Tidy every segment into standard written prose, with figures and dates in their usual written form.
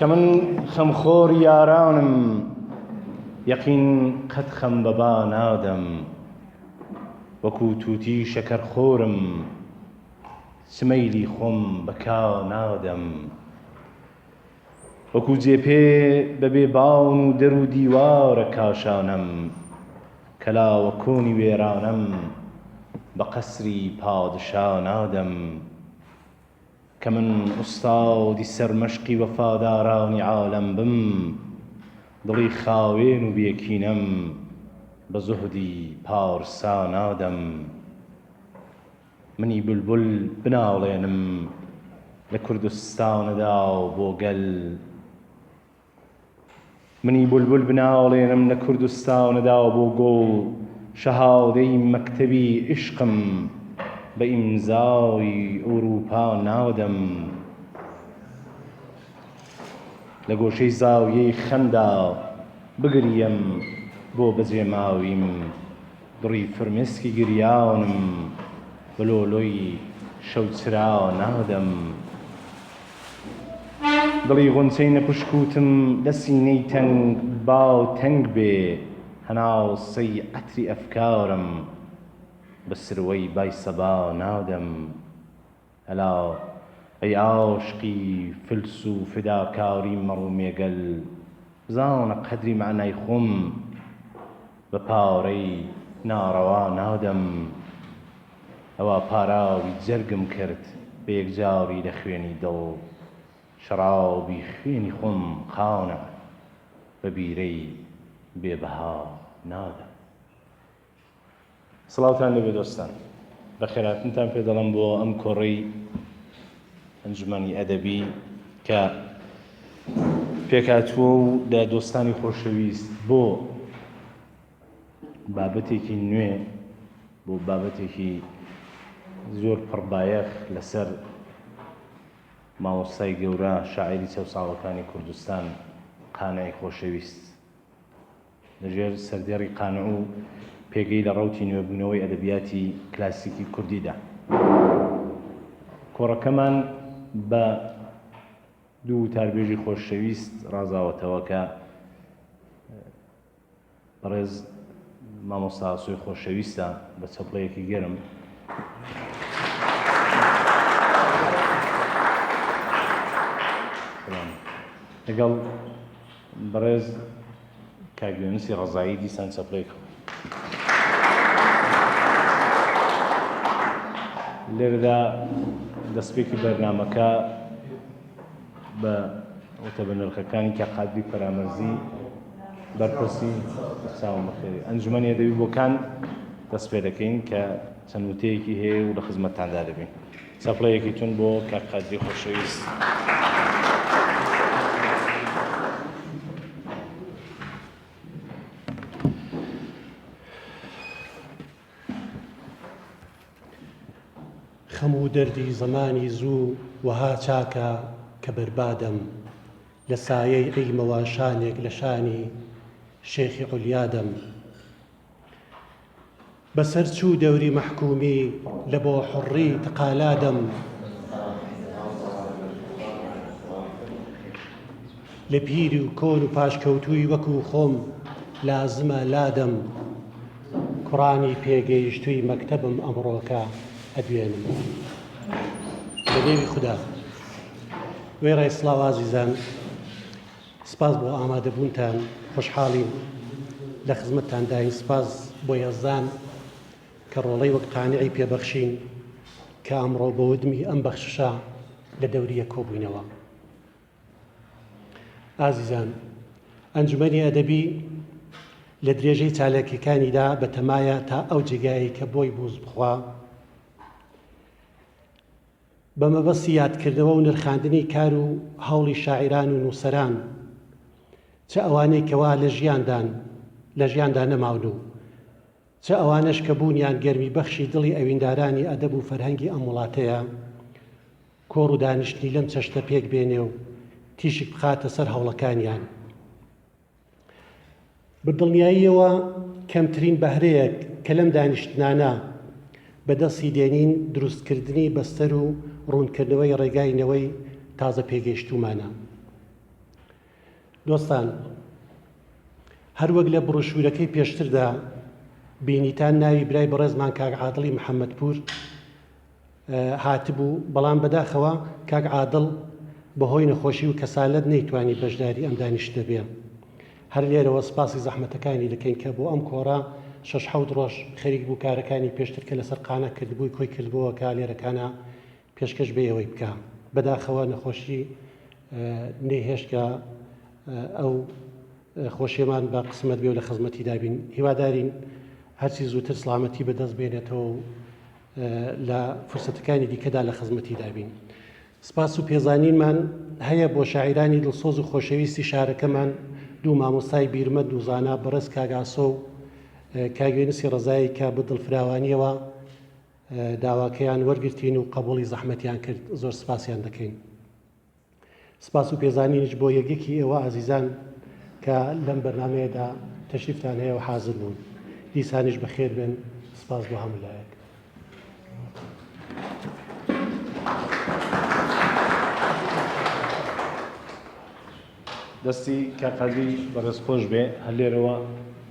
کە من خەمخۆر یارانم یەقین قەت خەم بەبا نادەم وەکو تووتی شەکەرخۆرم سمەیلی خۆم بەکا نادەم وەکو جێپێ بەبێ باون و دەر و دیوارە کاشانم کەلاوە کۆنی وێرانم بە قەسری پادشا نادەم کە من ئوستادی سەرمەشقی وەفادارانی عالەم بم دڵی خاوێن و بێکینەم بە زوهدی پارسا نادەم منی بولبول بناڵێنم لە کوردستانەدا بۆ گەل منی بولبول بناڵێنم لە کوردستانەدا بۆ گۆڵ شەهادەی مەکتەبی عیشقم بە ئیمزای ئەوروپا نادەم لە گۆشەی زاویەی خەمدا بگریم بۆ بەجێماویم دڕی فرمێسکی گریانم بە لۆلۆی شەوچرا نادەم دڵی غونچەی نەپشکوتم لە سینەی تەنگ باو تەنگ بێ هەناسەی عەتری ئەفکارم بە سروەی بای سەبا نادەم هەلا ئەی عاشقی فلس و فداکاری مەڕ و مێگەل بزانە قەدری معنای خۆم بە پارەی ناڕەوا نادەم ئەوا پاراوی جەرگم کرد بە یەکجاری لە خوێنی دڵ شەرابی خوێنی خۆم خاونە بە بیرەی بێبەها نادەم. سڵاوتان لەبێ دۆستان، بە خێراتنتان پێ دەڵێم بۆ ئەم کۆڕەی ئەنجومەنی ئەدەبی کە پێکهاتووە و لە دۆستانی خۆشەویست بۆ بابەتێکی نوێ بۆ بابەتێکی زۆر پڕبایەخ لەسەر مامۆستای گەورە شاعیری چەوساڵەکانی کوردستان قانعی خۆشەویست لەژێر سەردێڕی قانع و پێگەی لە ڕەوتی نوێبوونەوەی ئەدەبیاتی کلاسیکی کوردیدا. کۆڕەکەمان بە دوو تاربێژی خۆشەویست ڕازاوەتەوە کە بەڕێز مامۆستا ئاسۆی خۆشەویستە بە چەپڵەیەکی گەرم لەگەڵ بەڕێز کاگوێنسی ڕەزایی دیسان چەپڵەیەک لێرەدا دەستپێکی بەرنامەکە بە ئۆتە بە نرخەکانی کە قادری پەرامەرزی بەرپرسی چاوم بەخێری ئەنجومەنی ئەدەبی بۆکان دەست پێ دەکەین کە چەند وتەیەکی هەیە و لە خزمەتتاندا دەبین. چەپڵەیەکی تون بۆ کاک قادری خۆشەویست. خەم و دەردی زەمانی زوو وەها چاکە کە بەربادەم لە سایەی عیلمەوە شانێک لە شانی شێخی عولیادەم بەسەر چوو دەوری مەحکومی لە بۆ حوڕی تقالادەم لە پیری و کۆن و پاشکەوتووی وەکو خۆم لازمە لادەم کوڕانی پێگەیشتووی مەکتەبم ئەمڕۆکە ئەدوێنم بە نێوی خوددا. وێڕای سڵاو ئازیزان، سپاس بۆ ئامادەبوونتان، خۆشحاڵین لە خزمەتتان داین. سپاس بۆ یەزدان کە ڕۆڵەی وەک قانعی پێبەخشین کە ئەمڕۆ بە ودمی ئەم بەخششە لە دەوریە کۆبووینەوە. ئازیزان، ئەنجومەنی ئەدەبی لە درێژەی چالاکیەکانیدا بە تەمایە تا ئەو جێگایی کە بۆی بووز بخوا بە مەبەستی یادکردنەوە و نرخاندنی کار و هەوڵی شاعیران و نووسەران چه ئەوانەی کەوا لە ژیاندا نەماون و چه ئەوانەش کە بوونیان گەرمی بەخشی دڵی ئەویندارانی ئەدەب و فەرهەنگی ئەم وڵاتەیە کۆڕ و دانیشتنی لەم چەشتە پێک بێنێ و تیشک بخاتە سەر هەوڵەکانیان. بەدڵنیاییەوە کەمترین بەهرەیەک کە لەم دانیشتنانە بەدەستی دێنین دروستکردنی بەستەر و ڕوونکردنەوەی ڕێگاینەوەی تازە پێگەیشتومانە. دۆستان هەروەک لە بڕۆشورەکەی پێشتردا بینیتان ناوی برای بەڕێزمان کاک عادڵی محەممەدپور هاتبوو، بەڵام بەداخەوە کاک عادڵ بەهۆی نەخۆشی و کەسالەت نەیتوانی بەشداری ئەم دانیشتە بێ. هەر لێرەوە سپاسی زەحمەتەکانی دەکەین کە بۆ ئەم کۆڕە 6-7 ڕۆژ خەریک بوو کارەکانی پێشتر کە لەسەر قانە کردبووی کۆی کردبووە کە لێرەکانە پێشکەش بێ ئەوەی بکە. بەداخەوە نەخۆشی نەیهێشتکە ئەو خۆشیێمان بە قسمەت بێ و لە خزمەتی دابین. هیوادارین هەرچی زووتر سڵامەتی بەدەست بێنێتەوە و لە فرسەتەکانی دیکەدا لە خزمەتی دابین. سپاس و پێزانینمان هەیە بۆ شاعیرانی دڵسۆز و خۆشەویستی شارەکەمان دوو مامۆستای بیرمەد و زانا بەڕێز کاگاسۆ و کاگوێنسی ڕزایی کە بە دڵفراوانیەوە داواکەیان وەرگرتین و قبوڵی زەحمەتیان کرد. زۆر سپاسیان دەکەین. سپاس و پێزانینش بۆ یەکێکی ئێوە عزیزان کە لەم بەرنامەیەدا تەشریفتان هەیە و حازر بوون. دیسانیش بەخێر بن. سپاس بۆ هەموو لایەک. دەستی کاقادی بەڕێزخۆش بێ هەر لێرەوە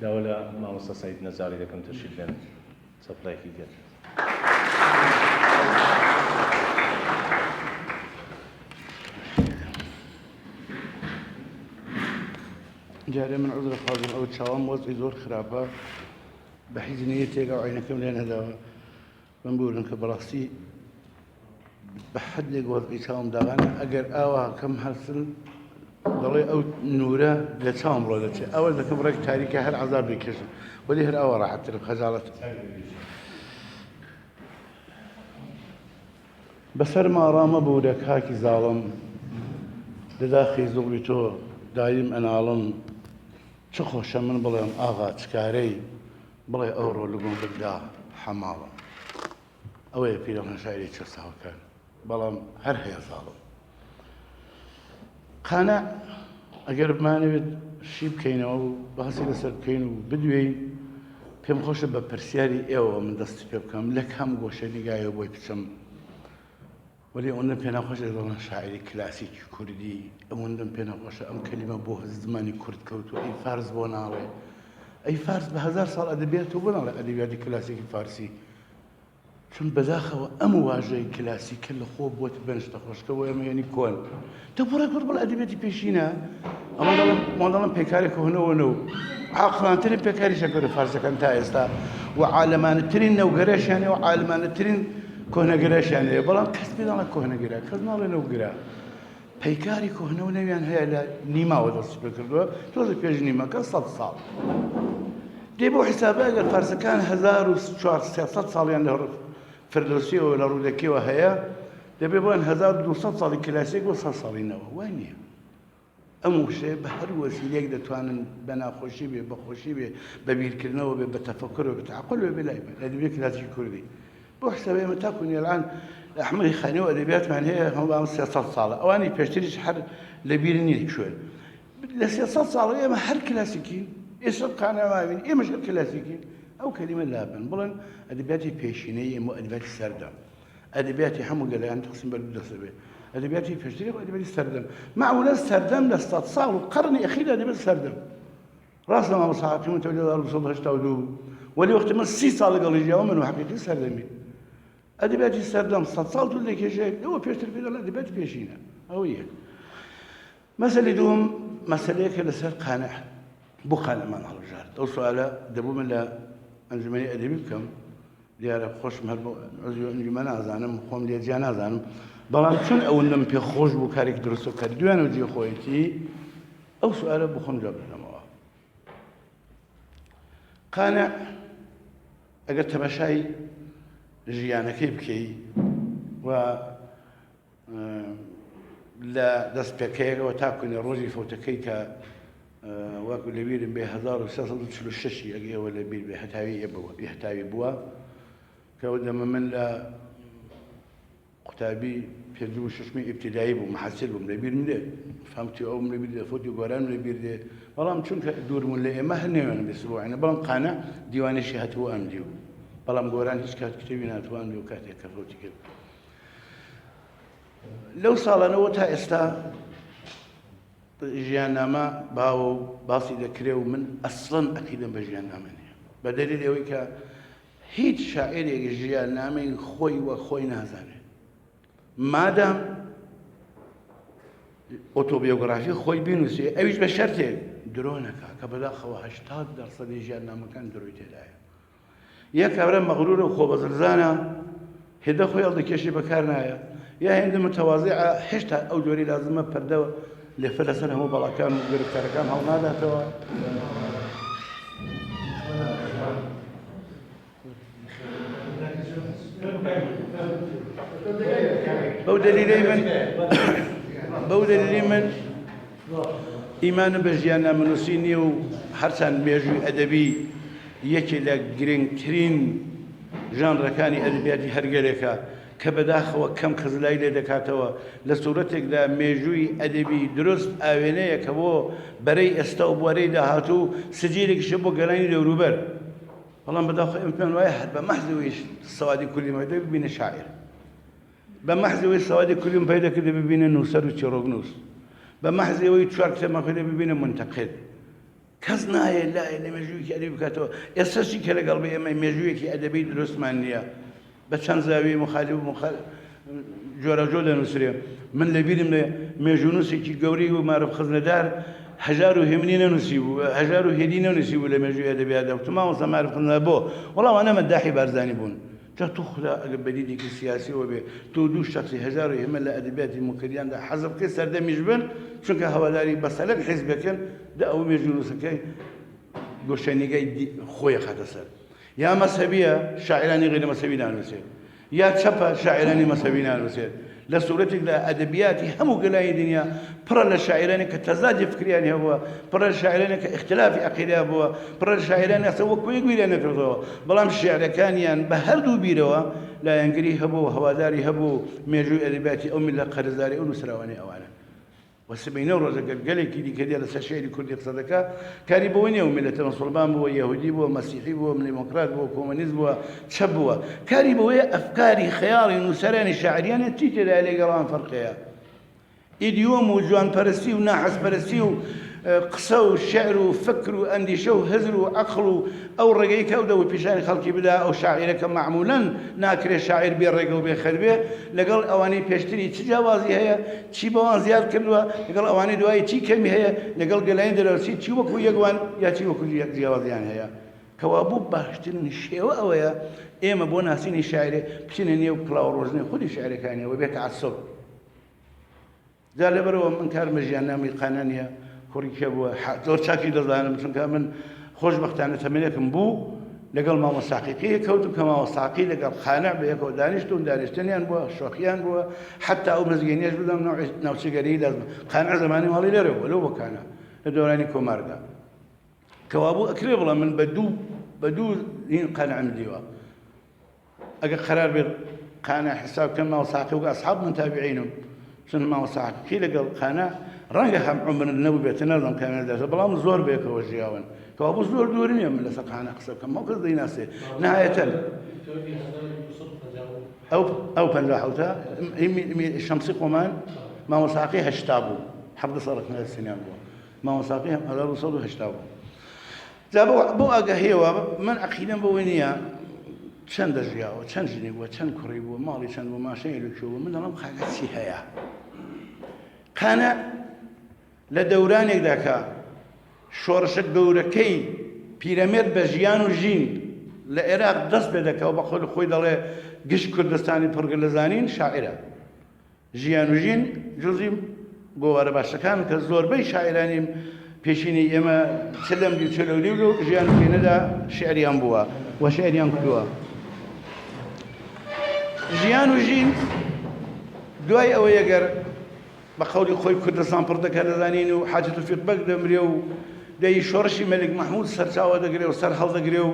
داوا لە مامۆستا سەید نەزاری دەکەم تەشریف بێن چەپڵایەکی گەر. جارێ من عذر خازم ئەو چاوام وەزعی زۆر خراپە بە حیزی نیە تێگا عینەکەم لێ نەداوە من بورن کە بەڕاستی بە حەدێک وەزعی چاوم داغانە ئەگەر ئاوا کەم هەرسن دەڵێ ئەو نورە لە چاوم ڕۆ دەچێت ئەوە دەکەم ڕێک تاریکە هەر عەزاب دەکێشم وەلی هەر ئەوە ڕاحەتتر خەجاڵەت بەسەر ماڕامە بوورە کاکی زاڵم لەداخی زوڵی تۆ دایم ئەناڵم چ خۆشە من بڵێم ئاغا چکارەی بڵێ ئەوڕۆ لەگۆم بگدا حەماڵم ئەوەیە پیرەڵەن شاعری چەساوەکان بەڵام هەر هەیە زاڵم قانە ئەگەر بمانەوێت شی بکەینەوە و باسی لەسەر بکەین و بدوێین پێم خۆشە بە پرسیاری ئێوە من دەستی پێ بکەم لە کام گۆشە نیگایە بۆی بچم ولی ئەوەندەم پێ ناخۆشە دەڵێن شاعری کلاسیکی کوردی ئەوەندەم پێ ناخۆشە ئەم کەلیمە بۆ زمانی کورد کەوتووە ئەی فارس بۆ ناڵێ ئەی فارس بە 1000 ساڵ ئەدەبیات و بۆ ناڵێ ئەدەبیاتی کلاسیکی فارسی چون بەداخەوە ئەم واژەی کلاسیکە لە خۆ بۆت بەنشتە خۆشکەوە ئەمە یعنی کۆن تۆ بڕێ کورد بڵ ئەدەبیاتی پێشینە ئەمە دەڵم پێکاری کۆهنەوەنە و عاقلانترین پێکاری شەکەرە فارسەکان تا ئێستا و عالەمانەترین نەوگەرەشیانێ و عالەمانەترین کۆهنەگەرەشیان هەیە بەڵام کەس پێ ناڵێت کۆهنەگەرە کەس ناڵێ نەوگرە پەیکاری کۆهنەوە نەویان هەیە لە نیماوە دەستی پێ کردووە تۆزە پێش نیمەکە 100 ساڵ دێ بۆ حیسابە ئەگەر فارسەکان 1400 ساڵیان لە فردۆسیەوە لە ڕوودەکیەوە هەیە دەبێ بڵێن 1200 ساڵی کلاسیک بۆ 100 ساڵینەوە وای نییە ئەم وشەیە بە هەر وەسیلەیەک دەتوانن بە ناخۆشی بێ بەخۆشی بێ بە بیرکردنەوە بێ بە تەفەکرەوە بە تعقل بێ بلای بێ ئەدەبیات کلاسیکی کوردی بۆ حسابێ ئێمە تاکوونی الان ئەحمەدی خانیەوە ئەدەبیاتمان هەیە هەموو 300 ساڵە ئەوانی پێشتریش هەر لە بیر نیە شوێن لە 300 ساڵە ئێمە هەر کلاسیکین ئێستا قانەماوین ئێمەش هەر کلاسیکین ئەو کەلیمە لابن بڵێن ئەدەبیاتی پێشینەی ئێمە ئەدەبیاتی سەردەم ئەدەبیاتی هەموو گەلایان تەقسیم بەر دەسە بێ ئەدەبیاتی پێشتری و ئەدەبیاتی سەردەم معمولا سەردەم لە 100 ساڵ و قەرنی ئەخیردا دەبێت سەردەم ڕاست لە مامۆستا حەکیم تەولێد 1982 ولی وەختی من 30 ساڵ لەگەڵی ژیاوە من و حەقیقی سەردەمی ئەدەبیاتی سەردەم 100 ساڵ توول دەکێشێت ئەوە پێشتر پێ دەڵێن ئەدەبیاتی پێشینە ئەوە یەک مەسەلەی دووەم مەسەلەیەکە لەسەر قانع بۆ قانەمان هەڵبژارد ئەو سوالە دەبوو من لە ئەنجومەنی ئەدەبی بکەم دیارە خۆشم هەر بۆ ئەنجومە نازانم خۆم لێجیا نازانم بەڵام چون ئەوەندەم پێ خۆش بوو کارێکی دروست و کاری دویانە جێ خۆیەتی ئەو سوالە بۆ خۆم جواب بدەمەوە قانع ئەگەر تەماشای ژیانەکەی بکەی و لە دەستپێکەیەکەوە تاکوونی ڕۆژی فەوتەکەی کە وەکو لەبیرم بێ 1346 ئەگەیەوە لەبیر بێ هەتاوی بووە کە دەمە من لە قوتابی پێنجم و شەشمی ئیبتیدایی بووم محەسیل بووم لەبیر من دێ فهمتی ئەوم لەبیر دێ فۆتی گۆران لەبیر دێ بەڵام چونکە دوورمون لە ئێمە هەر نێوێنە بێسبوعینە بەڵام قانە دیوانێشی هاتووە ئەم دیو بەڵام گۆران هیچ کات کتێبی ناتوان و کاتێک کە فۆتی کرد لەو ساڵانەوە تا ئێستا ژیاننامە باوە و باسی دەکرێ و من ئەسڵەن ئەقیدەم بە ژیاننامە نییە بە دەلیل ئەوەی کە هیچ شاعیرێکی ژیاننامەی خۆی وە خۆی نازانێت مادام ئۆتۆبیۆگرافی خۆی بینووسێ ئەویش بە شەرتێک درۆ نەکا کە بەداخەوە 80% ژیاننامەکان درۆی تێدایە یەک کابرا مەغرورە و خۆبەزرزانە هێدە خۆی هەڵدەکێشی بەکار نایە یا هێندە متەوازیعە هێشتا ئەو جۆری لازمە پەردە لێفە لەسەر هەموو بەڵاکان و گرفتارەکان هەڵناداتەوە بەو دەلیلەی من ئیمانم بە ژیاننامەنووسی نییە و هەرچەند مێژووی ئەدەبی یەکێ لە گرنگترین ژانرەکانی ئەدەبیاتی هەرگەرێکە کە بەداخەوە کەم خزلای لێ دەکاتەوە لە سوورەتێکدا مێژووی ئەدەبی دروست ئاوێنەیە کە بۆ بەرەی ئێستا و بوارەی داهاتوو سجیرێکیشە بۆ گەڕانی دەوروبەر بەڵام بەداخەوە ئەمتمان وایە هەر بە مەحزەوەی سەوادی کولیمە دەبێت ببینە شاعیر بە مەحزەوەی سەوادی کولیوم پەیدا کردە ببینە نووسەر و چیرۆکنووس بە مەحزەوەی چوار کتێبمان خوێندە ببینە منتەقد کەس نایە لایە لە مێژوویەکی ئەدەبی بکاتەوە ئێستا چی کە لەگەڵ بە ئێمە مێژوویەکی ئەدەبی دروستمان نییە بە چەند زاویە مخالف و جۆرەجۆ دەنووسرێ من لەبیرم لە مێژوونووسێکی گەورەی و مارەف خزنەدار هەژار و هێمنی نەنووسی بوو هەژار و هێدی نەنووسی بوو لە مێژووی ئەدەبیاتدا و مامۆستا مارەف خزنە بۆ وەڵام ئەمە مەداحی بارزانی بوون تو خدا ئەگەر بەدیدێکی سیاسیەوە بێ تۆ دوو شخصی هەژار و هێمن لە ئەدەبیاتی مکردیاندا حەزب بکەی سەردەمیش بن چونکە هەواداری بەسەلەک حیزبەکەن دا ئەو مێژوونووسەکەی گۆشەنیگای خۆی خاتە سەر یا مەسەبیە شاعرانی غیر مەسەبی نانووسێت یا چەپە شاعرانی مەسەبی نانووسێت لە سوورەتێکدا ئەدەبیاتی هەموو گەلای دنیا پڕە لە شاعرانی کە تەزادی فکریان هەبووە پڕە لە شاعرانی کە اختلافی عەقیدە بووە پڕە لە شاعرانی ئەسە وەک کوێک ویریان نەکردەوە بەڵام شیعرەکانیان بە هەردوو بیرەوە لایەنگری هەبوو هەواداری هەبوو مێژووی ئەدەبیاتی ئەو میللە قەرزداری ئەو نووسراوانی ئەوانە وسبەینە ڕۆژەگەر گەلێکی دیکەدێ لەسەر شێعری کوردی قسە دەکات کاری بەوە نییە و میلەتە مسڵمان بووە یەهودی بووە مەسیحی بووە دیموکرات بووە کۆمۆنیست بووە چەپ بووە کاری بەوەیە ئەفکاری خەیاڵی نووسەرانی شاعریانە چی تێدا لێگەڵان فەرقەیە ئیدیۆم و جوانپەرستی و ناحەزپەرستی و قسە و شعر و فکر و ئەندیشە و هەزر و عەقڵ و ئەو ڕێگەی کەوتە و پیشانی خەڵکی بدا ئەو شاعیرەکە معمولاً ناکرێت شاعیر بێ ڕێگە و بێخەر بێ لەگەڵ ئەوانەی پێشتری چ جیاوازی هەیە چی بەوان زیاد کردووە لەگەڵ ئەوانەی دوایی چی کەمی هەیە لەگەڵ گەلایەن دەرەوسی چی وەکو یەکوان یا چی وەکو جیاوازیان هەیە کەوا بوو باشترین شێوە ئەوەیە ئێمە بۆ ناسینی شاعرێ بچینە نێو کڵاو ڕۆژنەی خودی شاعرەکانیەوە بێت عەسب جا لەبەرەوە من کارمە ژیاننامی قانانیە کوڕیکە بووە زۆر چاکی دەزانم چونکە من خۆشبەختانە تەمەنێکم بوو لەگەڵ مامۆستاقیقی کەوتم کە مامۆستاقی لەگەڵ خانع بەیەکەوە دانیشتون دانیشتنیان بووە شۆخیان بووە حتا ئەو مزگەینیەش بدەم ناوچەگەری لازم خانع زمانی ماڵی لەرەوە لەو بەکانە لە دەورانی کۆماردا کەوا بوو ئەکرێ بڵام من بە دوو هین قانعم دیوە ئەگەر قەرار بێت قانع حساب کەم مامۆستاقی و ئەسحاب من تابعینم چون مامۆستاقی لەگەڵ قانع ڕەنگە هەم عمر نەبوو بێتە نەڵم کامێنەداشە بەڵام زۆر بێکەوە ژیاون کەوا بوو زۆر دوور نییە من لەسەر قانع قسە بکەم هەو کەس دەیناسێ نهایەتەن ئەو پەنجا حەوتە شەمسی قۆمان مامۆستاقی هەشتا بوو حەفدە ساڵێک سنیان بووە مامۆستاقی 1970 بوو جا بۆ ئاگاهیەوە من عەقیدەم بەوەی نییە چەند دەژیاوە چەند ژنی بووە چەند کوڕی بووە ماڵی چەند بوو ماشەی لەکوێ بوو من دەڵام خاکە چی هەیە قانع لە دەورانێکدا کە شۆڕشە گەورەکەی پیرەمێرد بە ژیان و ژین لە عێراق دەست پێ دەکەوە بە خۆی دەڵێ گشت کوردستانی پڕگە لە زانین شاعرە ژیان و ژین جزئی گۆوارە باشەکان کە زۆربەی شاعرانی پێشینی ئێمە چلەمدی و چلەولی و ژیان و ژینەدا شعریان بووە و شعریان کردووە ژیان و ژین دوای ئەوە یەگەر بە قەولی خۆی کوردستان پڕ دەکات دەزانین و حاجەت و فیقبەک دەمرێ و دەی شۆڕشی مەلک مەحموود سەرچاوە دەگرێ و سەر هەڵدەگرێ و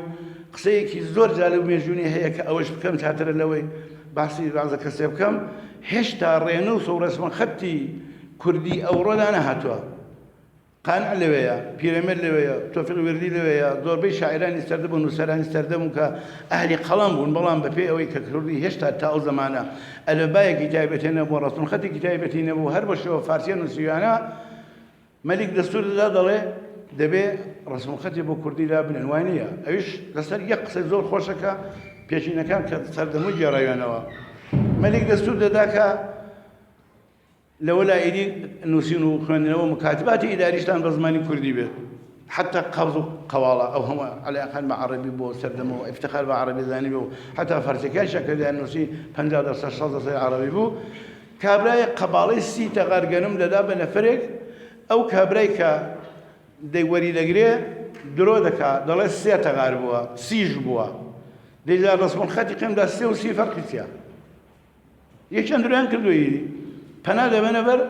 قسەیەکی زۆر جالب مێژوونی هەیە کە ئەوەش بکەم چاترە لەوەی باسی ڕازە کەسێ بکەم هێشتا ڕێنووس و ڕەسمەخەتی کوردی ئەوڕۆدا نەهاتووە قانع لەوەیە پیرەمێرد لەوەیە تۆفیق وێردی لەوەیە زۆربەی شاعرانی سەردەبوون و نووسەرانی سەردەبوون کە ئەهلی قەڵەم بوون بەڵام بەپێ ئەوەی کە کوردی هێشتا تا ئەو زەمانە ئەلەبایەکی تایبەتی نەبووە ڕەسمەخەتێکی تایبەتی نەبوو هەر بە شێوە فارسیە نووسیوانە مەلیک دەستور دەدا دەڵێ دەبێ ڕسمخەتی بۆ کوردی لا بنێن وای نییە ئەویش لەسەر یەک قسەی زۆر خۆشەکە پێشینەکان کە سەردەمووی گێڕاوێنەوە مەلیک دەستور دەدا کە لەوە لایری نووسین و خوێندنەوە مکاتباتی ئیداریشتان بە زمانی کوردی بێت حتى قبض قوالا أو هم على أقل مع عربي بو سردمو افتخار بعربي ذاني بو حتى فرسكان شكل أنوسي 50 درس 60 درس عربي بو كابراي قبالي سي تغرقنم لدابا نفرق أو كابراي كا ديوري لقري درو دكا دولي سي تغاربوا سيج بوا ديجا رسم الخاتي قيم دا سي وسي فرق سيا يشان دريان كردو يدي فنا دابا نفر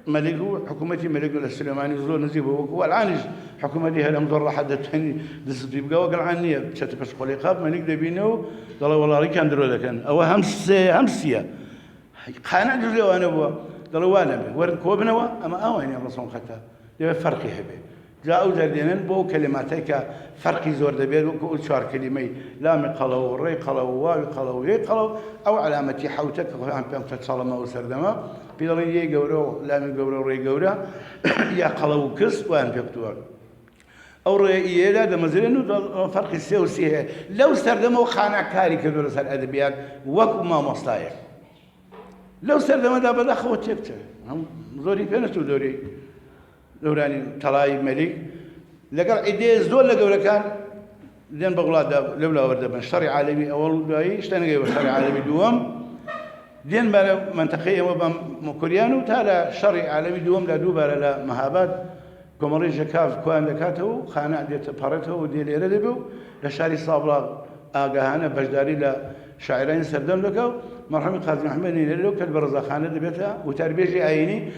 ملكو حكومتي ملكو السليماني زور نزيبه والعانج حكومتي هلا مضر حد ثاني دست يبقى وقال عني بشتى قولي قاب ملك دبينو قال والله ري كان درو كان او همسيه قانا جزء وانا بوا قال وانا ورد كوبنوا اما اوين الرسول ختا ده فرق يحبه جاءوا جردين بو كلماتك فرق زور دبير وكل شهر كلمه لام قلو ري قلو واو قلو يي قلو او علامه حوتك عم تتصلم وسردما بيدري يقورو لام يقورو ري قورا يا قلو كس وان بيكتور او ري لا ده مزرنو فرق السياسي لو سردما وخانا كاري كدور سر ادبيات وكما مصلايح لو سردما ده بدا خوتك هم زوري فينتو دوري دوراني طلاي ملك لقال عدي زول لقوا كان لين بغلاد لولا ورد من شرع عالمي اول داي اشتنى جاي شرع عالمي دوام لين منطقيه وبمكوريانو تالا شرع عالمي دوام لا دوبا لا مهابات كومري جكاف كوان دكاتو خانع ديت بارتو ودي ليردبو لشاري صابلا اغاهنا بجداري لا شاعرين سردم لكو مرحوم قاسم محمد لو كالبرزا خانه دبتها وتربيجي عيني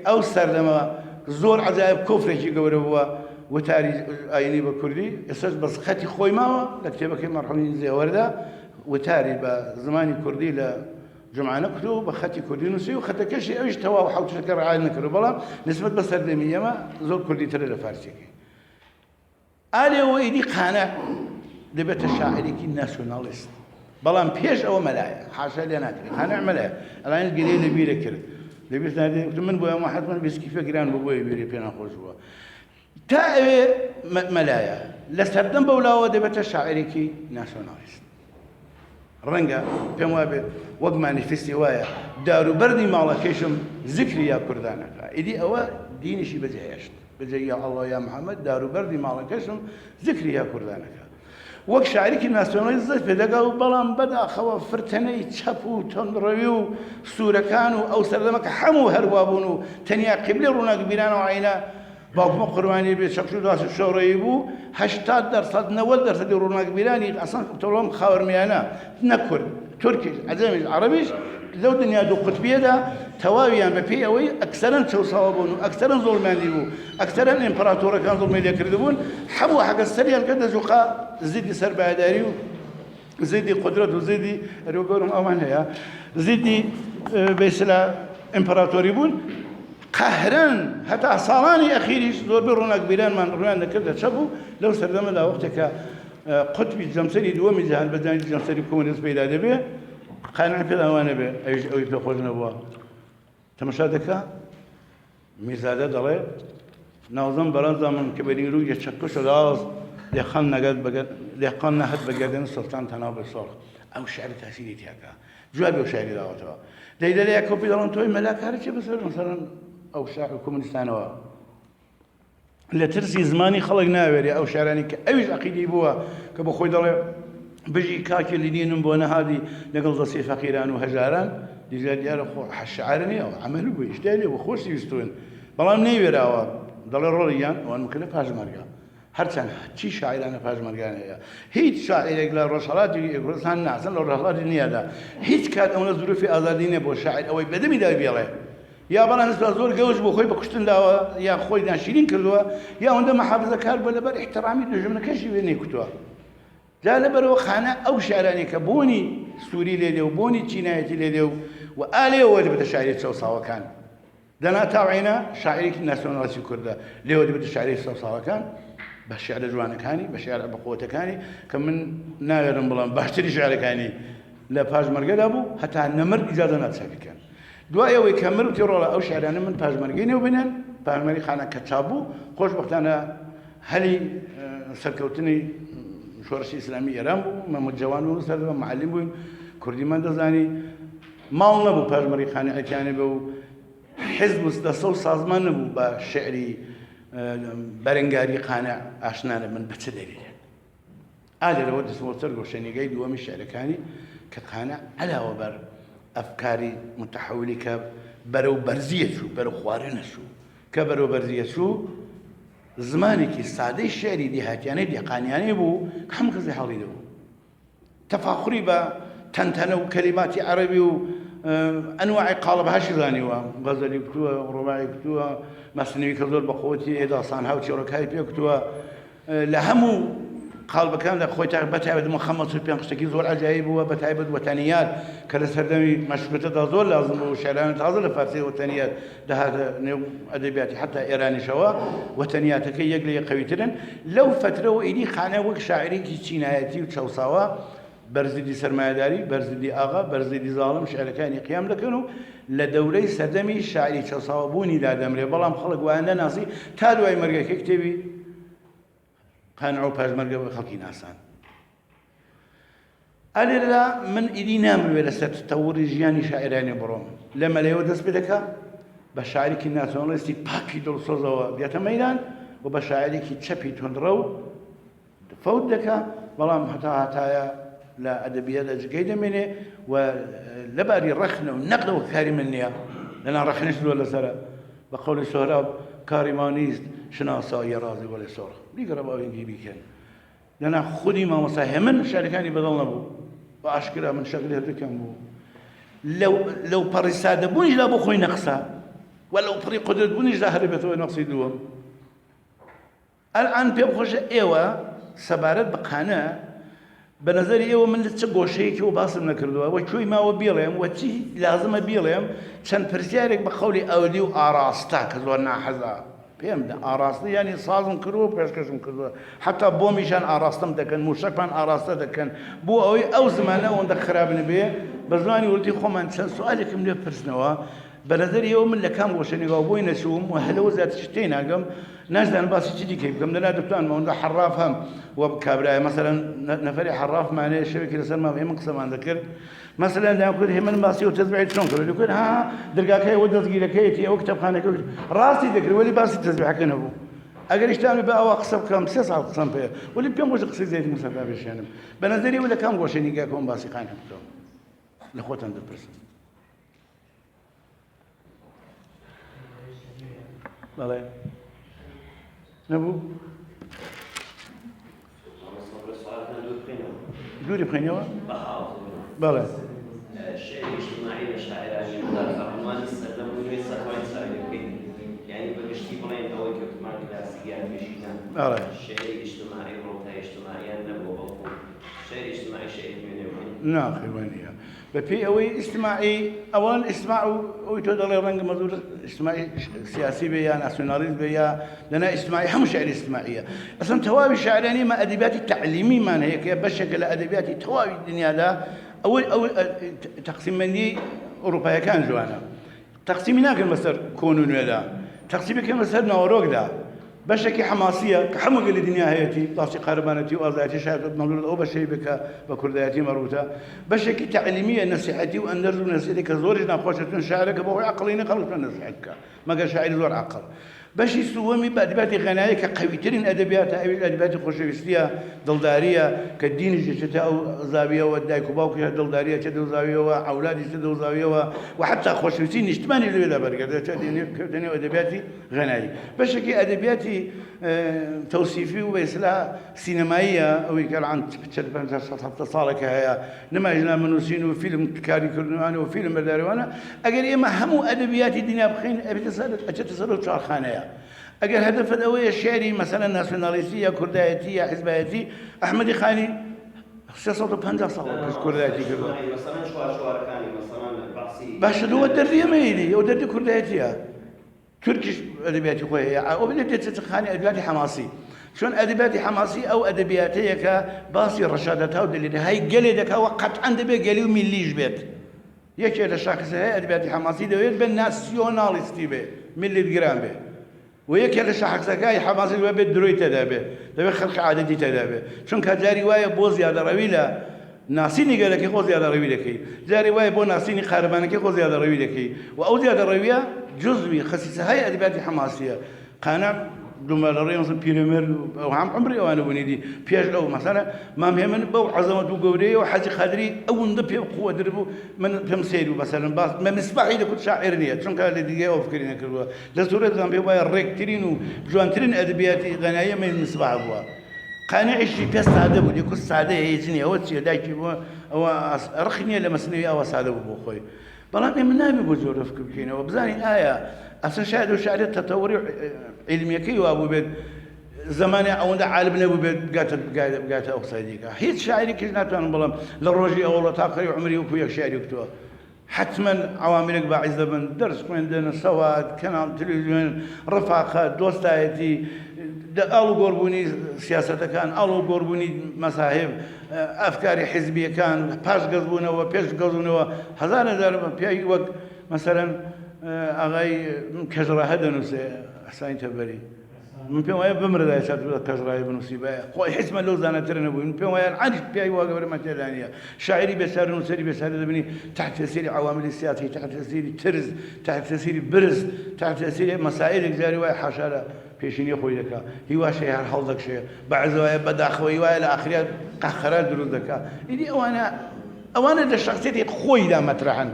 او سردما زور عجائب كفر شي قولوا وتاري عيني بكردي اساس بس خاتي خوي ما لكتبك مرحوم زي ورده وتاري بزماني كردي ل جمعة نكتو بخاتي كردي نسي وخاتي كشي ايش توا وحاول تفكر عاد نكرو بلا نسبة بس سردمية ما زور كردي ترى لفارسي آلي ويدي قانع دبت الشاعري كي ناسيوناليست بلان بيش او ملايا حاشا لي نادري قانع ملايا الان القليل بيلا كرد لبيت نادي من بويا واحد من بس كيف جيران بويا بيري بينا خوجوا تا ملايا لسردم بولا ودبت الشاعري كي ناسيوناليست رنجا بيم وابد وقماني في استوايا دارو بردي مالكيشم ذكري يا كردانك إدي أوا ديني شي بزياشت بزي يا الله يا محمد دارو بردي مالكيشم ذكري يا كردانك وەک شاعرێکی ناسیۆنالیست زەت پێ دەگا و بەڵام بەداخەوە فرتەنەی چەپ و تەندڕەوی و سوورەکان و ئەو سەردەمەکە هەموو هەروە بوون و تەنیا قیبلەی ڕووناکبیرانەوە عینە باوکمە قوربانی بێ چەقش و داس شۆڕەیی بوو 80% 90% ڕووناکبیرانی ئەسان تەواو خاوەرمیانە نەکورد تورکیش عەجەمیش عەرەبیش لەو دنیا دوو قوتبیەدا تەواویان بە پێی ئەوەی ئەکسەرەن چەوساوە بوون و ئەکسەرەن زۆڵماندی بوو ئەکسەرەن ئیمپراتۆرەکان زۆڵمەی لێکردبوون هەموو حەگە سەریان کە دەجوقا زیدی سەربایەداری و زیدی قودرەت و زیدی ئەرێگۆرم ئەوان هەیە زیدی بەیسلا ئیمپراتۆری بوون قەهرەن هەتا ساڵانی ئەخیریش زۆربەی ڕووناکبیرانمان ڕویان دەکردە چەپ و لەو سەردەمەدا وەختێکە قوتبی جەمسەری دووەمی جیهان بەجانی جەمسەری کۆمۆنیست پەیدا دەبێ قانع پێ ئەوانە بێ ئەوی پێ خۆش نەبووە تەماشا دەکا میرزادە دەڵێ ناوزەم بەرەنزا من کە بەنیروو یەکچەکەش لاز دێقان نەهەت بەگەردن سڵتان تەناو بە سۆڵ ئەو شعر تاسیری تیاکە جواب بێ شعری داوەتەوە دەیدەلەیە کۆپی دەڵێن تۆی مەلاکارێکی بەسەر مەسەڵەن ئەو شاعر کۆمونیستانەوە لە ترسی زمانی خەڵک ناوێری ئەو شارانی کە ئەویش عەقیدەی بووە کە بە خۆی دەڵێ بژی کاکی لدینم بۆ نەهادی لەگەڵ دەستی فەقیران و هەژاران دیجا دیارە شعار نییە عەمەل بووی شتێ لێ بۆ خۆشی ویستون بەڵام نەیوێراوە دەڵێ ڕۆڵیان ئەوان مکردە پاشمەرگە هەرچەند چی شاعرانە پاشمەرگان هەیە هیچ شاعرێک لە ڕۆژهەڵاتی کوردستان ناسن لە ڕۆژهەڵاتی دنیادا هیچ کات ئەوە زروفی ئازادی نییە بۆ شاعر ئەوەی بەدەمیدا بێڵێ یا بەڵام هەستا زۆر گەوش بۆ خۆی بە کوشتن داوە یا خۆی ناشرین کردووە یا ئەوەندە مەحافزەکار بە لەبەر احترامی دوژمنەکەشی وێ نەیکوتووە جا لەبەرەوە خانە ئەو شارانی کە بۆنی سووری لێدێ و بۆنی چینایەتی لێدێ و ئالێەوە دەبێتە شاعری چەوساوەکان دەنا تاوعینە شاعرێکی ناسیۆنالیستی کوردە لێوە دەبێتە شاعری چەوساوەکان بە شیعرە جوانەکانی بە شیعرە بەقوتەکانی کە من ناوێرم بڵام باشتری شیعرەکانی لە پاشمەرگەدا بوو هەتا نەمرد ئیجازە ناچاکەکەن دوای ئەوەی کە مرد تێڕۆڵە ئەو شیعرانە من پاشمەرگەی نێو بنێن پامەری خانە کە چابوو خۆشبەختانە هەلی سەرکەوتنی شۆڕشی ئیسلامی ئێران بوو مەمەد جەوان بوو سەردەما معلم بووین کوردیمان دەزانی ماڵ نەبوو پامەری خانە ئەتیانێ بە و حزب دەسە و سازمان نەبوو بە شعری بەرەنگاری قانە ئاشنانە من بە چ دەلیلێت ئالێرەوە دەچمەوە سەر گۆشەنیگەی دووەمی شعرەکانی کە قانە علاوە بەر ئەفکاری متحولی کە بەرەو بەرزیە چوو بەرەو خواردنە چوو کە بەرەو بەرزیە چوو زمانێکی سادەی شعری دیهاتیانەی دیقانیانەی بوو کە هەموو کەسی هەڵی دەبوو تەفاخوری بە تەنتەنە و کەلیماتی عەرەبی و ئەنواعی قاڵبهاشی زانیوە غەزەلی کتووە ڕۆبای کتووە مەسنەوی کە زۆر بەقوەتی ئێداسان هاو چێڕەکای پێ کتووە لە هەموو قاڵبەکاندا خۆی بەتایبەت مەخەممەد سوپیان قشتێکی زۆر عەجایب بووە بەتایبەت وەتەنیات کە لە سەردەمی مەشروطەتدا زۆر لازم بوو شێعرانی تازە لە فارسی وەتەنیات دەهاتە نێو ئەدەبیاتی حتا ئێرانیشەوە وەتەنیاتەکەی یەک لە یەک قەویترن لەو فترەوە ئیدی خانە وەک شاعرێکی چینایەتی و چەوساوە بەرزیدی سەرمایەداری بەرزیدی ئاغا بەرزیدی زاڵم شعرەکانی قیام دەکەن و لە دەورەی سەردەمی شاعری چەوساوە بوونیدا دەمرێ بەڵام خەڵک وایە نەناسی تا دوای مەرگەکە کتێبی قانع و پەژمەرگە بە خەڵکی ناسان ئالێرا من ئیدی نامەوێت لەسەر تەوری ژیانی شاعرانی بڕۆم لە مەلەیەوە دەست پێ دەکا بە شاعرێکی ناسیۆنالیستی پاکی دڵسۆزەوە دێتە مەیدان و بە شاعرێکی چەپی تۆندڕە و فەوت دەکا بەڵام هەتا هاتایە لە ئەدەبیاتە جگەی دەمێنێ و لەباری ڕەخنە و نەقدەوە کاری من نییە لەنا ڕەخنش زۆر لەسەرە بە قەولی سۆهراب کاری ما نیست شناسایی رازی وەلی سۆڕ دیگەڕە باوێنگی بیکەن لەنا خودی مامۆستا هێمن شارەکانی بەدڵ نەبوو بە ئاشکرا من شەکلی هەردەکەم بوو لەو پەڕی سادە بوونیش لا بۆ خۆی نەقسا و لەو پڕی قودرەت بوونیش لا هەربێتەوە نەقسی دووەم ئەلعان پێم خۆشە ئێوە سەبارەت بە قانە بە نەزەری ئێوە من لە چ گۆشەیەکی و باسم نەکردووە وە کوێی ماوە بیڵێم وە چی لازمە بیڵێم چەند پرسیارێک بە قەولی ئەودی و ئاراستا کە زۆر ناحەزا پێم دا ئاراستی ینی سازم کردووە و پێشکەشم کردووە حتا بۆمیشان ئاراستەم دەکەن موشەکمان ئاراستە دەکەن بۆ ئەوەی ئەو زمانە ئەوەندە خراپ نەبێ بە زمانی وردی خۆمان چەند سوالێکم لێ پرسنەوە بە نەزەری ئێوە من لە کام گۆشەنیگاو بۆی نەچووم و هەلەوە زیاتر تێی ناگەم نازدان باسی چی دیکەی بکەم لەنا دکتۆرانمەوەندە حەراف هەم وە کابرایە مەسەلەن نەفەری حەرافمانەیە شەوێکی لەسەر مام هێمن قسەمان دەکرد مەسەلەن دایان کرد هێمن باسی و تەزبیحی چۆن کرد کرد ها دەرگاکەی ئەوە دەستگیرەکەیەتی ئەوە کتێبخانەکە ڕاستی دەکرد وەلی باسی تەزبیحەکە نەبوو ئەگەر شتانی بە ئەوە قسە بکەم 3 ساڵ قسەم پێ وەلی پێم خۆشە قسەی زەیدی موسەفا بێشێنم بە نەزەری ئێوە لە کام گۆشەنیگا کۆم باسی قانە بکەم لە خۆتان دەپرسم بەڵێ نەبوو دووری بخەینەوە بەڵێ شعری اجتماعي لشاعرانی مختلفة عنوانی سەردەمەوەی سەرخۆی چاوی بکەین یعنی بەگشتی بڵێن ئەوەی کە وتمان کلاسیکیان پێشینە شعری اجتماعی ڕۆڵتای اجتماعیان نەبووە بەڵکو شعری اجتماعی شعری دوێنێ بکەین ناخێوانیە بەپێی ئەوەی ئیجتماعی ئەوان ئیجتماع و ئەوەی تۆ دەڵێ ڕەنگە مەزور ئیجتماعی سیاسی بێ یا ناسیۆنالیزم بێ یا لەنا ئیجتماعی هەموو شعری ئیجتماعیە ئەسڵەن تەواوی شاعرانی ما ئەدەبیاتی تەعلیمیمان هەیە کە بەشێکە لە ئەدەبیاتی تەواوی دنیادا ئەو تەقسیمبەندی ئەوروپایەکان جوانە تەقسیمی ناکەن بەسەر کۆن و نوێدا تەقسیمەکەن بەسەر ناوەڕۆکدا بەشێکی حەماسیە کە هەموو گەلی دنیا هەیەتی باسی قارەبانەتی و ئازادی شاید مەڵور ئەو بەشەی بکە بە کوردایەتی مەڕوتە بەشێکی تەعلیمیە نەسیحەتی و ئەندەرز و نەسیحەتی کە زۆریش ناخۆشە چون شاعرەکە بەهۆی عەقڵی نەخەڵکە نەسیحەت بکە مەگەر شاعری زۆر عەقڵ بەشی سووەمی بە ئەدەبیاتی غەنایی کە قەویترین ئەدەبیاتە ئەوی ئەدەبیاتی خۆشەویستیە دڵداریە کە دینیش چێتە ئەو زاویەوە دایک و باوکی دڵداریە چێتە ئەو زاویەوە ئەولادی چێتە ئەو زاویەوە و حتا خۆشەویستی نیشتمانی لەوێدا بەرگەردێت کردنی ئەدەبیاتی غەنایی بەشێکی ئەدەبیاتی تەوسیفی و بەئیسلا سینەماییە ئەوەی کە عن 40-50 ساڵێکە هەیە نمایشنامە نووسین و فیلم کاریکردنەوەوانە و فیلم بەرداریوانە ئەگەر ئێمە هەموو ئەدەبیاتی دنیا بخەین ئەچێتە سەر ئەو چوارخانەیە ئەگەر هەدەفت ئەوەیە شێری مەسەلەن ناسیۆنالیستی یا کوردایەتی یا حیزبایەتی ئەحمەدی خانی 350 ساڵ پێش کوردایەتی کردووە باشە لەوە دەردی ئەمەیلی ئەو دەردی کوردایەتیە تورکیش ئەدەبیاتی خۆی هەیە ئەو بێت دێتە خانی ئەدەبیاتی حەماسی چۆن ئەدەبیاتی حەماسی ئەو ئەدەبیاتەیە کە باسی ڕەشادەتا و دەلیلە هەی گەلێ دەکاوە قەتعەن دەبێت گەلی و میلیش بێت یەکێ لە شاخصە هەیە ئەدەبیاتی حەماسی دەوێت بە ناسیۆنالیستی بێ میلیت گران بێ وەیەکێ لە شەحەکسەکەی حەماسی وە بێت درۆی تێدا بێ دەبێت خەڵقی عادەتی تێدا بێ چونکە جاری وایە بۆ زیادەڕەوی لە ناسینی گەلەکەی خۆ زیادەڕەوی دەکەی جاری وایە بۆ ناسینی قارەبانەکەی خۆ زیادەڕەوی دەکەی و ئەو زیادەڕەویە جزوی خەسیسەهای ئەدەبیاتی حەماسیە قانع دومەڵەڕێ مثلا پیرەمێر ئەو هەم عمری ئەوانە بوونیدی پێش ئەو مەسەلە مامهێ من بەو عەزەمەت و گەورەیە و حەجی قادری ئەوەندە پێ قووە دربوو من پێم سەیر و مەسەلەن باس مە مصباحی دەکوت شاعر نییە چونکە لە دیگە ئەو فکری نەکردووە لە سوورەتان پێ وایە ڕێکترین و جوانترین ئەدەبیاتی غەناییە من مصباح بووە قانعیشی پێ سادە بوو دیکوت سادە هیچ نییە ئەوە چیە دایکی بووە ئەوە ڕخی نییە لە مەسنەوی ئەوە سادە بوو بۆ خۆی بەڵام ئێمە نابێ بۆ زۆر فکر بکەینەوە بزانین ئایا ئەسەن شاید و شاعرێت تەتەوەری علمیەکەی وا بوو بێت زمانی ئەوەندە عالم نەبوو بێت بگاتە ئەو سایدێکە هیچ شاعرێکیش ناتوانم بەڵام لە ڕۆژی ئەوڵە تاقەی عمری وەکو یەک شاعری وکتووە حتما عواملێک باعث دەبن دەرس خوێندن سەواد کەناڵ تەلەڤیزیۆن ڕفاقەت دۆستایەتی ئەڵ گۆڕبوونی سیاسەتەکان ئەڵ گۆڕبوونی مەساهب ئەفکاری حیزبیەکان پاش گەزبوونەوە پێش گەزبوونەوە هەزار هەزار پیاوی وەک مەسەلەن ئاغای کەژڕاهە دەنووسێ حسین تەبەری من پێم وایە بمرەدای چات کەژڕایی بنووسی بە خۆی حیزمە لەو زانەتر نەبووی من پێم وایە عادی پیاوی وا گەورەمە تێدانە شاعری بێسەر و نووسەری بێسەر دەبینی تحت تأثير عوامل سیاسی تحت تأثير ترز تحت تأثير برز تحت تأثير مسائل جاری وایە حاشا لە پێشینی خۆی دەکا هیواشێ هەر هەڵ دەکشێ بەعزەوەیە بەداخەوەی وایە لە ئاخریات قەخەرات دروست دەکا ئیدی ئەوانە لە شخصیەتی خۆیدا مەترەحن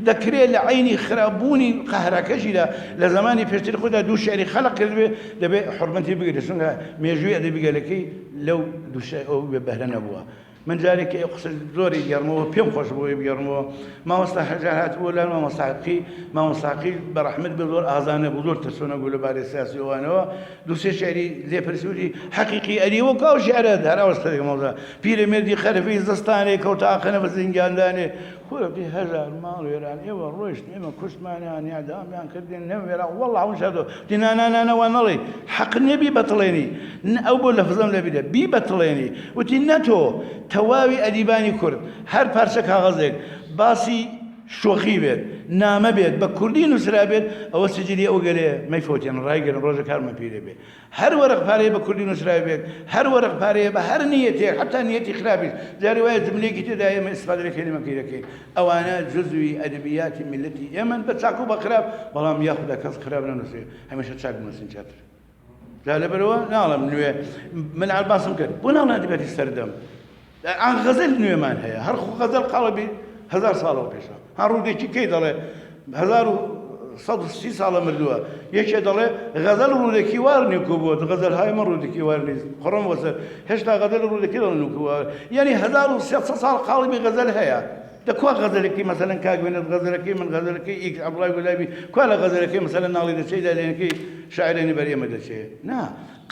دەکرێت لە عینی خراببوونی قەهرەکەشیدا لە زمانی پێشتر خۆدا دوو شعری خەڵق کردبێ دەبێت حورمەتی بگرێت چونکە مێژووی ئەدەبی گەلەکەی لەو دوو ئەو بەهرە نەبووە من جارێکی ئەو قسە زۆری گەڕمەوە پێم خۆش بۆی بگەڕمەوە مامۆستا هەژار هاتبووە لای مامۆستاقی بەڕەحمت بێ زۆر ئازانە بوو زۆر ترسۆنە بوو لەبارەی سیاسی ئەوانەوە دوو سێ شعری لێپرسیوتی حەقیقی ئەریەوە کاو شعرە هەراوەستەرێک مەوزە پیرەمێردی خەرفی زستانێ کەوتە ئاخەنە بە زینداندانێ خۆرەی هەژار ماڵ وێران ئێوە ڕۆیشت ئێمە کوشتمانیان یادامیان کردین نەوێرا وەڵڵا هەون شادۆ دینانانەوە نەڵێ حەق نەبی بەتڵێنی ئەو بۆ لەفزەم لەبیرە بی بەتڵێنی وتی نەتۆ تەواوی ئەدیبانی کورد هەر پارچە کاغەزێک باسی شۆخی بێت نامە بێت بە کوردی نووسرا بێت ئەوە سجلی ئەو گەلێ مەیفۆتیان ڕایگەرن ڕۆژە کارمە پیرێ بێت هەر وەرق پارەیە بە کوردی نووسرا بێت هەر وەرق پارەیە بە هەر نیەتێک حتا نیەتی خراپیش جاری وایە جملەیەکی تێدا ئێمە ئیسفادە لە کەلیمەکەی دەکەین ئەوانە جزوی ئەدەبیاتی میلەتی ئێمە بە چاک و بە خراپ بەڵام یاخودا کەس خراپ نەنووسێ هەمیشە چاک بنووسین چاتر جا لەبەرەوە ناڵم نوێ من ئالباسم کرد بۆ ناڵ ئەدەبیاتی سەردەم ئان غەزەل نوێمان هەیە هەر غەزەل قاڵەبی هزار ساڵەوە پێشە هەر ڕوودێکی کەی دەڵێ 1930 ساڵە مردووە یەکێ دەڵێ غەزەل ڕوودێکی وار نیوکوبووە غەزەل های من ڕوودێکی وار نیست خڕم وەسەر هێشتا غەزەل ڕوودێکی دەڵێ نیوکووە یعنی 1300 ساڵ قاڵبی غەزەل هەیە دەکوا غەزەلێکی مەسەلەن کاگوێنێت غەزەلەکەی من غەزەلەکەی ئیک عەبدوڵای گولابی کوا لە غەزەلەکەی مەسەلەن ناڵی دەچێت دالێنەکەی شاعرێنی بەرێمە دەچێت نا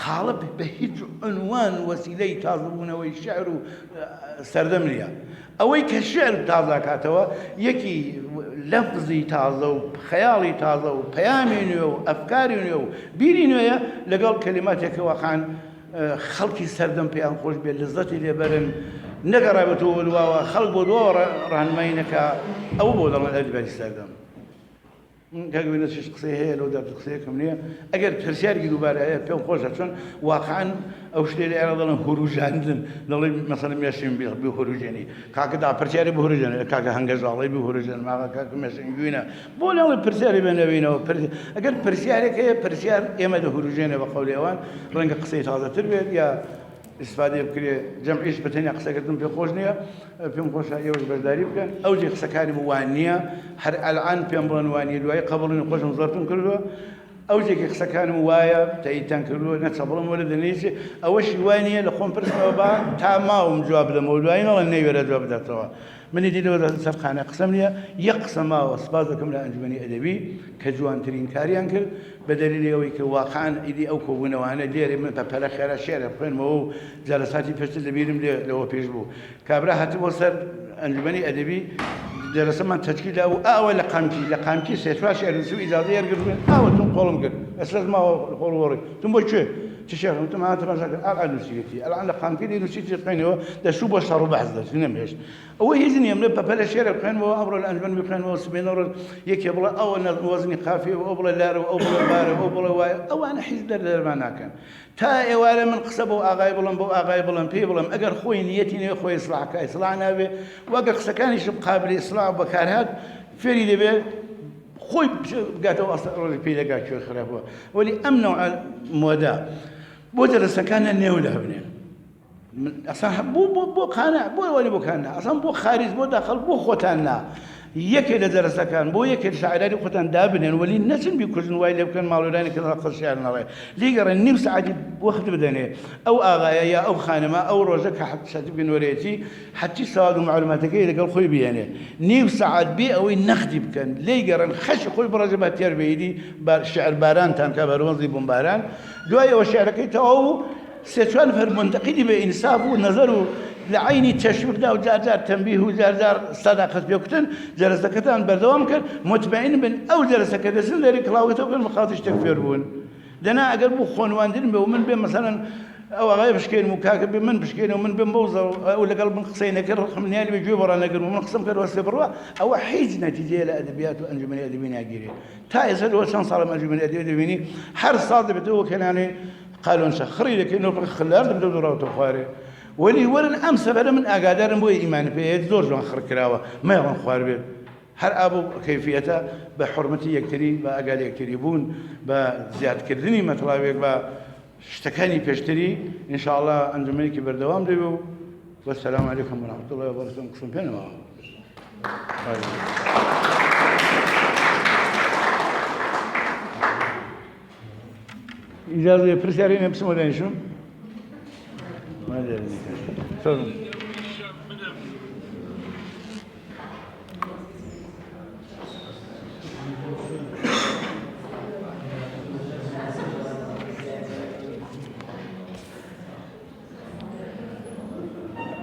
قاڵب بە هیچ عنوان وەسیلەی تازەبوونەوەی شعر و سەردەم نییە ئەوەی کە شعر تازا کاتەوە یەکی لەفزی تازە و خەیاڵی تازە و پەیامی نوێ و ئەفکاری نوێ و بیری نوێیە لەگەڵ کەلیماتێکە واقعاً خەڵکی سەردەم پێیان خۆش بێت لەزەتی لێبەرن نەگەڕابێتەوە دواوە خەڵک بۆ دووە ڕانمایی نەکا ئەو بۆ دەڵێن ئەدەبیاتی سەردەم کاگوێنە چش قسەی هەیە لەو دات قسەیەکم نییە ئەگەر پرسیارێکی دووبارە هەیە پێم خۆشە چۆن واقعاً ئەو شتێ لە ئێرە دەڵێن هوروژاندن دەڵێ مەسەڵەن مێشین بێ هوروژێنی کاکە دا پرسیاری بە هوروژێن کاکە هەنگەژاڵی بە هوروژێن ماغا کاکە مێشین گوینە بۆ لەڵێ پرسیاری بێنەوەینەوە ئەگەر پرسیارێک هەیە پرسیار ئێمە دە هوروژێنە بە قەولی ئەوان ڕەنگە قسەی تازەتر بێت یا استفاده بکرێ جەمعیش بەتەنیا قسەکردن پێ خۆش نییە پێم خۆشە ئێوەش بەشداری بکەن ئەو جێ قسەکاری وان نییە هەر ئەلعان پێم بڵێن وانیە دوای قبوڵین خۆشم زۆرتم کردووە ئەو جێکی قسەکانم وایە تاییدتان کردووە نەچەبڵم وەرە دەنویسێ ئەوەشی وانیە لە خۆم پرسمەوە با تا ماوم جواب بدەمەوە دوایی نەڵێن نەیوێرە جواب بداتەوە منی دیلەوە سەرخانە قسەم نییە یەک قسە ماوە سپاس دەکەم لە ئەنجومەنی ئەدەبی کە جوانترین کاریان کرد بە دەلیلی ئەوەی کە واقعاً ئیدی ئەو کۆبوونەوانە لێرێ من پەپەرە خێرا شێرە بخوێنمەوە و جەلساتی پێشتر لەبیرم لەوە پێش بوو کابرا هاتبووە سەر ئەنجومەنی ئەدەبی جەلسەمان تەشکیلدا و ئاوە لە قامکی سێ چوار شێر نووسی و ئیجازە یەرگرت بووین ئاوە تون قۆڵم کرد ئەسلەز ماوە خۆڵ وەڕی تون بۆ کوێ تشير أنت ما تماشى الآن نسيتي الآن لقام كذي نسيتي قينه ده شو بشر وبحث ده نمش هو يزني يملك ببلا شير قينه أبرة الأنجبن بقينه سبين أبرة يك يبلا أو أن وزني خافي وأبرة لار وأبرة بار وأبرة واي أو أنا حيز در ما ناكن تا إوالة من قصبوا أغايبلهم بو أغايبلهم بيبلهم أجر خوي نيتي خوي إصلاح كإصلاحنا به وأجر سكاني شو قابل إصلاح بكارهات فريد به خوي قاتوا أصلا في لقاء شو خرافه ولي أمنوا المودا بودر سكان النيولة هبنين أصلا بو خانة بو ولي بو خانة أصلا بو خارج بو داخل بو خوتنا يكيد درس كان بو يكيد شاعري خوتن دابنين ولي الناس بيكوزن وايد كان مالوداني كذا قص شعرنا راي ليقرا النفس عجب وقت بدني أو آغايا أو خانمة أو روزك حتى شاتبين وريتي حتى سواق معلوماتك إذا قال خوي بيانه نفس عاد بي أو النخدب كان ليقرا خش خوي برجبات يربيدي شعر باران تام كبرونزي بومباران دوايا وشعرك تو ستوان فرمنتقدي بإنصاف ونظره لعيني تشويق ده وجار تنبيه وجار صداقة بيوكتن جلسة كتان بردوام كان متبعين من أو جلسة كذا سن ذري كلاوته وكان مخاطش تكفيرون دنا أقرب خونوان دين ومن بين مثلا أو غير بشكين مكاكب من بشكين ومن بين بوزر ولا قلب من قصينا كر من اللي بيجوا برا نقر ومن قسم كر وسبروا أو حيز نتيجة لأدبيات وأنجمني أدبيني أجري تايز هذا وشان صار أنجمني أدبيني حر صادق بتوه كان يعني قالوا نسخري لك إنه بالخلار تبدو دراوته خواري ولي ورن أمس بره من أقادر بوي إيمان فيه زور جوان خر كراوة ما يغن خواري هر أبو كيفيته بحرمتي يكتري بأقال يكتريبون بزيادة كردني مطلبك باشتكاني بيشتري إن شاء الله أنجمني كبر دوام ديبو والسلام عليكم ورحمة الله وبركاته قسم بينا معه إجازة برسالين بسمو دانشو ما أدري تفضل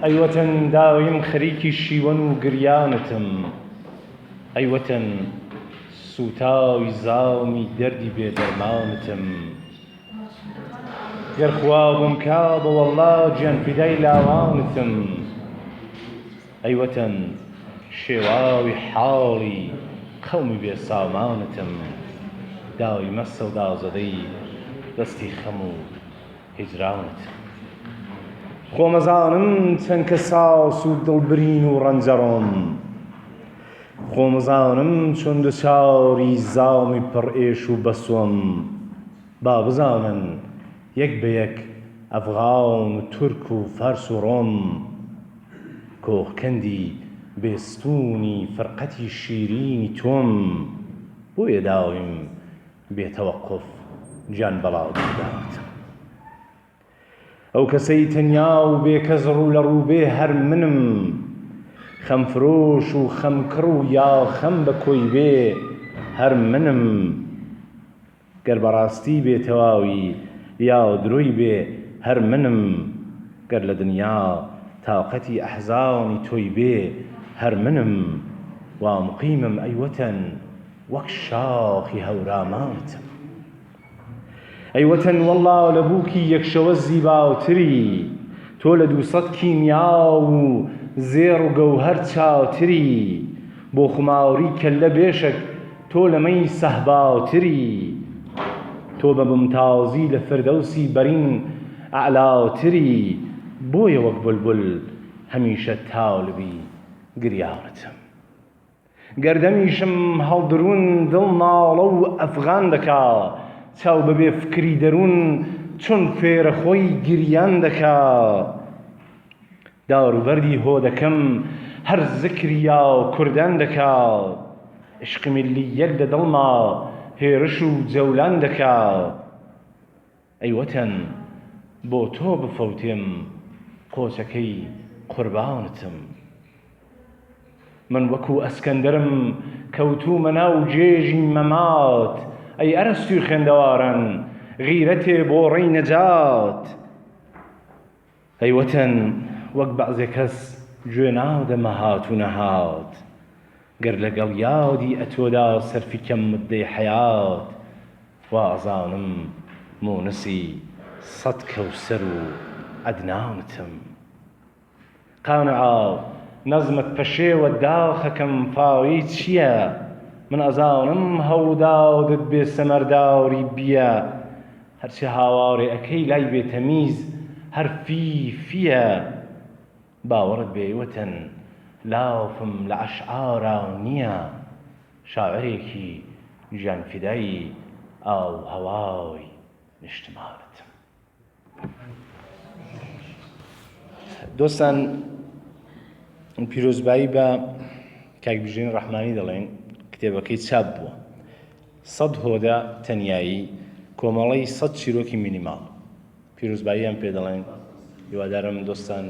أيوة داوم خريكي الشيوان وقريانتم أيوة سوتاوي زاومي دردي بيدرمانتم يرخوابم كاب والله جن في دي لاوانتم أيوة شواوي حالي قومي بيسامانتم داوي مسو دازدي دستي خمو هجرانتم خۆمەزانم چەند کە ساس و دڵبرین و ڕەنجەڕۆم خۆمەزانم چۆن دووچاری زامی پڕئێش و بەسۆم با بزانن یەک بە یەک ئەفغان و تورک و فارس و ڕۆم کۆخکەندی بێستوونی فەرقەتی شیرینی تۆم بۆیە داویم بێتەوەقف گیان بەڵاو دەداتم ئەو کەسەی تەنیا و بێکەزڕ و لە ڕووبێ هەر منم خەمفرۆش و خەمکڕ و یا خەم بە کۆی بێ هەر منم گەر بەڕاستی بێتەواوی یا درۆی بێ هەر منم گەر لە دنیا تاقەتی ئەحزانی تۆی بێ هەر منم وا مقیمم ئەیوەتەن وەک شاخی هەوراماتم ئەیوەتەن وەڵڵا لە بووکی یەکشەوە زیباوتری تۆ لە 200 کیمیا و زێڕ و گەوهەر چاوتری بۆ خوماوری کەللە بێشک تۆ لەمەی سەهباوتری تۆ بە بمتازی لە فردەوسی بەرین ئەعلاوتری بۆیە وەک بولبول هەمیشە تاولبی گریاوتم گەردەمیشم هەڵدرون دڵ ناڵە و ئەفغان دەکا چاو بەبێ فکری دەروون چۆن فێرە خۆی گریان دەکا داوروبەردی هۆ دەکەم هەر زکریا و کوردان دەکا عشق میلیەک لە دڵما هێرش و جەولان دەکا ئەیوەتەن بۆ تۆ بفەوتێم قۆچەکەی قوربانتم من وەکو ئەسکەندەرم کەوتومە ناو جێژی مەمات ئەی ئەرەستوی خوێندەواران غیرەتێ بۆ ڕێی نەجات ئەیوەتەن وەک بەعزێ کەس گوێ نادەمە هات و نەهات گەر لەگەڵ یادی ئەتۆدا سەرفی کەم مدەی حەیات وازانم مونسی سەد کەوسەر و ئەدناوتم قانعا نەزمت پەشێوە داخەکەم فاوی چییە من ئەزانم هەوڵداودت بێ سەمەرداوری بیە هەرچی هاوارێ ئەەکەی لای بێتەمیز هەر فیە باوەڕت بێوەتەن لافم لە عەشعارا نییە شاعرێکی گیانفیدایی ئاو هەوای نیشتمانتم. دۆستان پیرۆزبایی بە کاک بژێن ڕەحمانی دەڵێن کتێبەکەی چاپ بووە 100 هۆدە تەنیایی کۆمەڵەی 100 چیرۆکی مینیماڵ پیرۆزباییان پێ دەڵێن هیوادارم دۆستان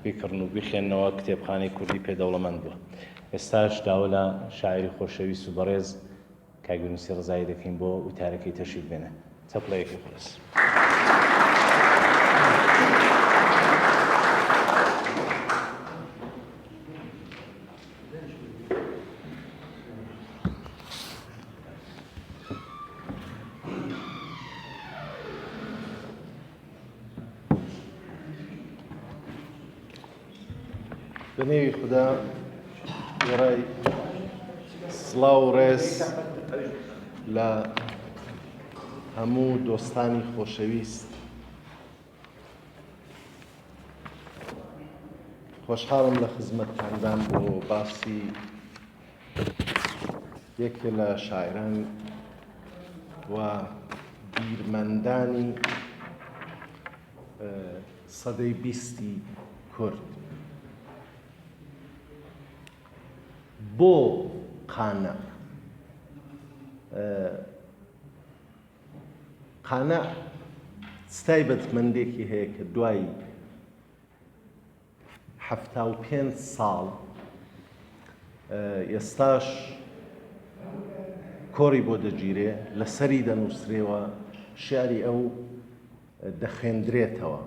بیکڕن و بخێنەوە کتێبخانەی کوردی پێدەوڵەمەند بووە. ئێستاش داوە لە شاعری خۆشەویست و بەڕێز کاک یونوسی ڕزایی دەکەین بۆ وتارەکەی تەشریف بێنە چەپڵەیەکی خۆس. بەنێوی خوددا گەڕای سڵاو و ڕێز لە هەموو دۆستانی خۆشەویست خۆشحاڵم لە خزمەتتاندان بۆ باسی یەکێ لە شاعران و بیرمەندانی سەدەی 20 کورد بۆ قانە قانە ستای بەدمەندێکی هەیە کە دوای 75 ساڵ ئێستاش کۆڕی بۆ دەگیرێ لەسەری دەنووسرێەوە شیعری ئەو دەخوێندرێتەوە.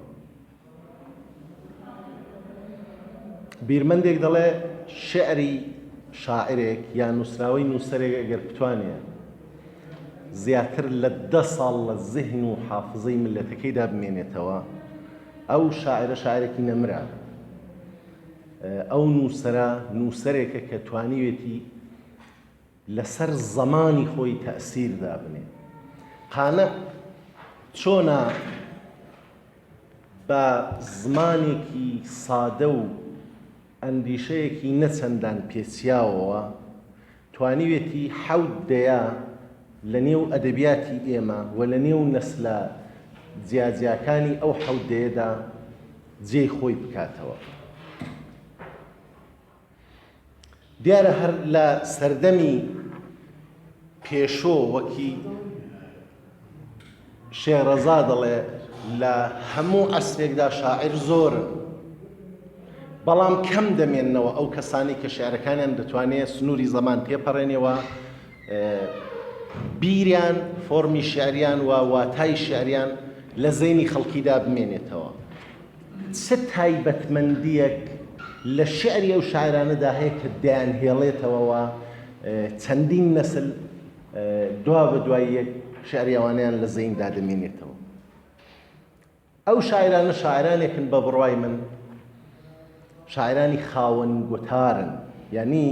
بیرمەندێک دەڵێ شعری شاعرێک یان نووسراوەی نووسەرێک ئەگەر بتوانێت زیاتر لە 10 ساڵ لە زیهن و حافزەی ملەتەکەیدا بمێنێتەوە ئەو شاعرە شاعرێکی نەمرە ئەو نووسەرە نووسەرێکە کە توانیوێتی لەسەر زەمانی خۆی تەئسیردا بنێ. قانە چۆنە بە زمانێکی سادە و ئەندیشەیەکی نەچەندان پێچیاوەوە توانیوێتی حەوت دەیە لە نێو ئەدەبیاتی ئێمە و لە نێو نەسلە جیاجیاکانی ئەو حەوت دەیەدا جێی خۆی بکاتەوە. دیارە هەر لە سەردەمی پێشۆ وەکی شێرەزا دەڵێ لە هەموو عەسرێکدا شاعر زۆرن بەڵام کەم دەمێننەوە ئەو کەسانی کە شێعرەکانیان دەتوانێت سنووری زەمان تێپەڕێنێەوە بیریان فۆرمی شێعریان و واتای شێعریان لە زەینی خەڵکیدا بمێنێتەوە. چ تایبەتمەندیەک لە شێعری ئەو شاعرانەدا هەیە کە دەیانهێڵێتەوە و چەندین نەسل دوا بە دوای یەک شێعری ئەوانیان لە زەیندا دەمێنێتەوە. ئەو شاعرانە شاعرانێکن بە بڕوای من شاعرانی خاوەن گوتارن، یعنی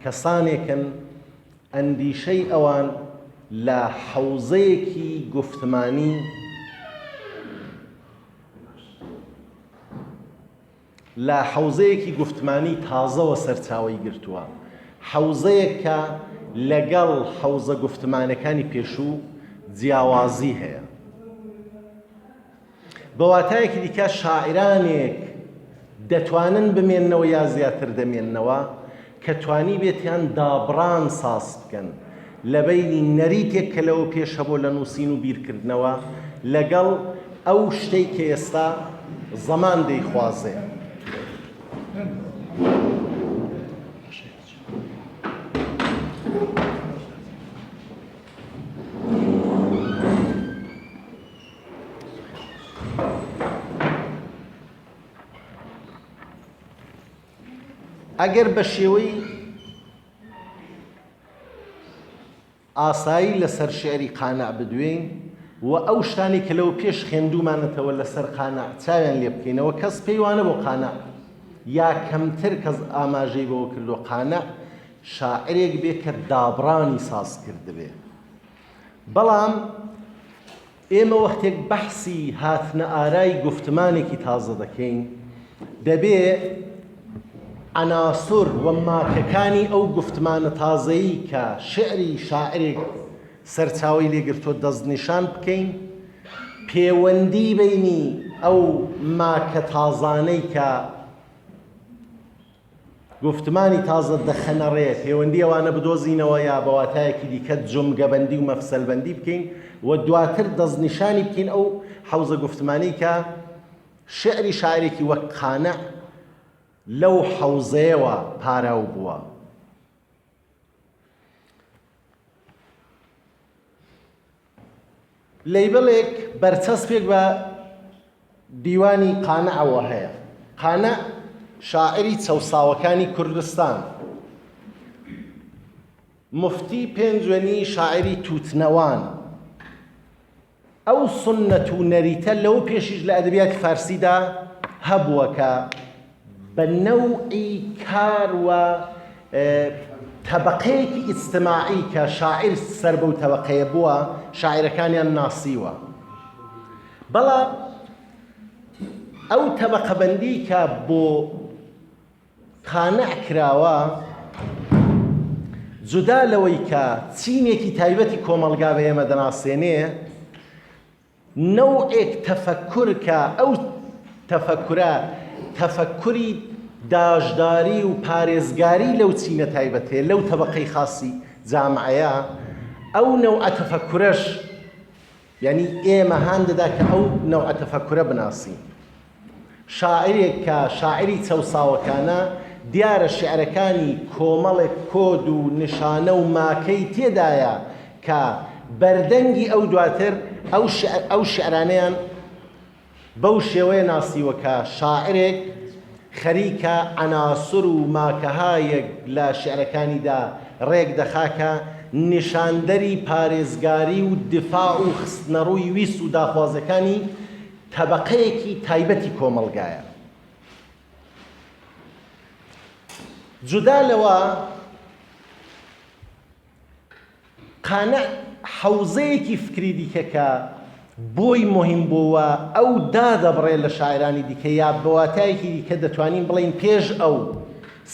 کەسانێکن ئەندیشەی ئەوان لە حەوزەیەکی گفتمانی تازەوە سەرچاوەی گرتووە، حەوزەیەک کە لەگەڵ حەوزە گفتمانەکانی پێشوو جیاوازی هەیە. بە واتایەکی دیکە شاعرانێک دەتوانن بمێننەوە یا زیاتر دەمێننەوە کە توانی بێتیان دابڕان ساس بکەن لە بەینی نەریتێک کە لەوە پێش هەبوو لە نووسین و بیرکردنەوە لەگەڵ ئەو شتەی کە ئێستا زەمان دەیخوازێ. ئەگەر بە شێوەی ئاسایی لەسەر شێعری قانع بدوێین و ئەو شتانی کە لەو پێش خوێندومانەتەوە لەسەر قانع چاویان لێ بکەینەوە کەس پێی وانە بۆ قانع یا کەمتر کەس ئاماژەی بەوە کردو قانع شاعرێک بێ کە دابڕانی ساز کرد بێ. بەڵام ئێمە وەختێک بەحسی هاتنە ئارای گفتمانێکی تازە دەکەین دەبێ عناسر و ماکەکانی ئەو گفتمانە تازەیی کە شعری شاعرێک سەرچاوی لێگرتۆ دەستنیشان بکەین، پەیوەندی بینی ئەو ماکە تازانەی کە گفتمانی تازە دەخەنەڕێ پەیوەندی ئەوانە بدۆزینەوە یا بەواتایەکی دیکە جمگەبەندی و مەفسەلبەندی بکەین و دواتر دەستنیشانی بکەین ئەو حەوزە گفتمانی کە شعری شاعرێکی وەک قانع لەو حەوزەیەوە پاراو بووە. لەیبڵێک بەرچەسپێک بە دیوانی قانعەوە هەیە. قانع شاعری چەوساوەکانی کوردستان، مفتی پێنجوێنی شاعری تووتنەوان. ئەو سنەت و نەریتە لەو پێشیش لە ئەدەبیاتی فارسیدا هەبووە کە بە نەوعی کار و تەبەقەیەکی ئیجتیماعی کە شاعر سەر بەو تەبەقەیە بووە شاعیرەکانیان ناسیوە. بەڵام ئەو تەبەقەبەندی کە بۆ قانع کراوە جودا لەوەی کە چینێکی تایبەتی کۆمەڵگا بە ئێمە دەناسێنێ، نەوعێک تەفەکر کە ئەو تەفەکورە تەفەکوری داژداری و پارێزگاری لەو چینە تایبەتێ لەو تەبەقەی خاصی جامعەیە، ئەو نەوعە تەفەکورەش یعنی ئێمە هان دەدا کە ئەو نەوعە تەفەکورە بناسین. شاعرێک کە شاعری چەوساوەکانە دیارە شعرەکانی کۆمەڵێک کۆد و نیشانە و ماکەی تێدایە کە بەردەنگی ئەو دواتر ئەو شعرانەیان بەو شێوەیە ناسیوە کە شاعرێک خەریکە عناسر و ماکەهایەک لە شعرەکانیدا ڕێک دەخاکە نیشاندەری پارێزگاری و دفاع و خستنەڕووی ویست و داخوازەکانی تەبەقەیەکی تایبەتی کۆمەڵگایە. جودا لەوە قانع حەوزەیەکی فکری دیکە کە بۆی مهم بووە ئەو دادەبڕێ لە شاعرانی دیکە یا بەواتایەکی دیکە دەتوانین بڵین پێش ئەو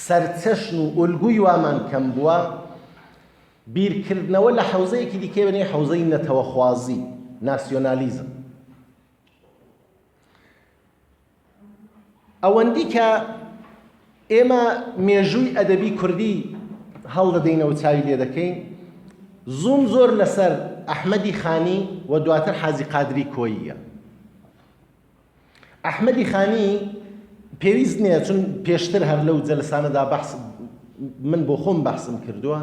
سەرچەشن و ئولگوی وامان کەم بووە، بیرکردنەوە لە حەوزەیەکی دیکە بنێ حەوزەی نەتەوەخوازی، ناسیۆنالیزم. ئەوەندی کە ئێمە مێژووی ئەدەبی کوردی هەڵدەدەینەوە چاوی لێ دەکەین، زوم زۆر لەسەر ئەحمەدی خانی و دواتر حازی قادری کۆییە. ئەحمەدی خانی پێویست نییە چون پێشتر هەر لەو جەلسانەدا بەحس من بۆ خۆم بەحسم کردووە.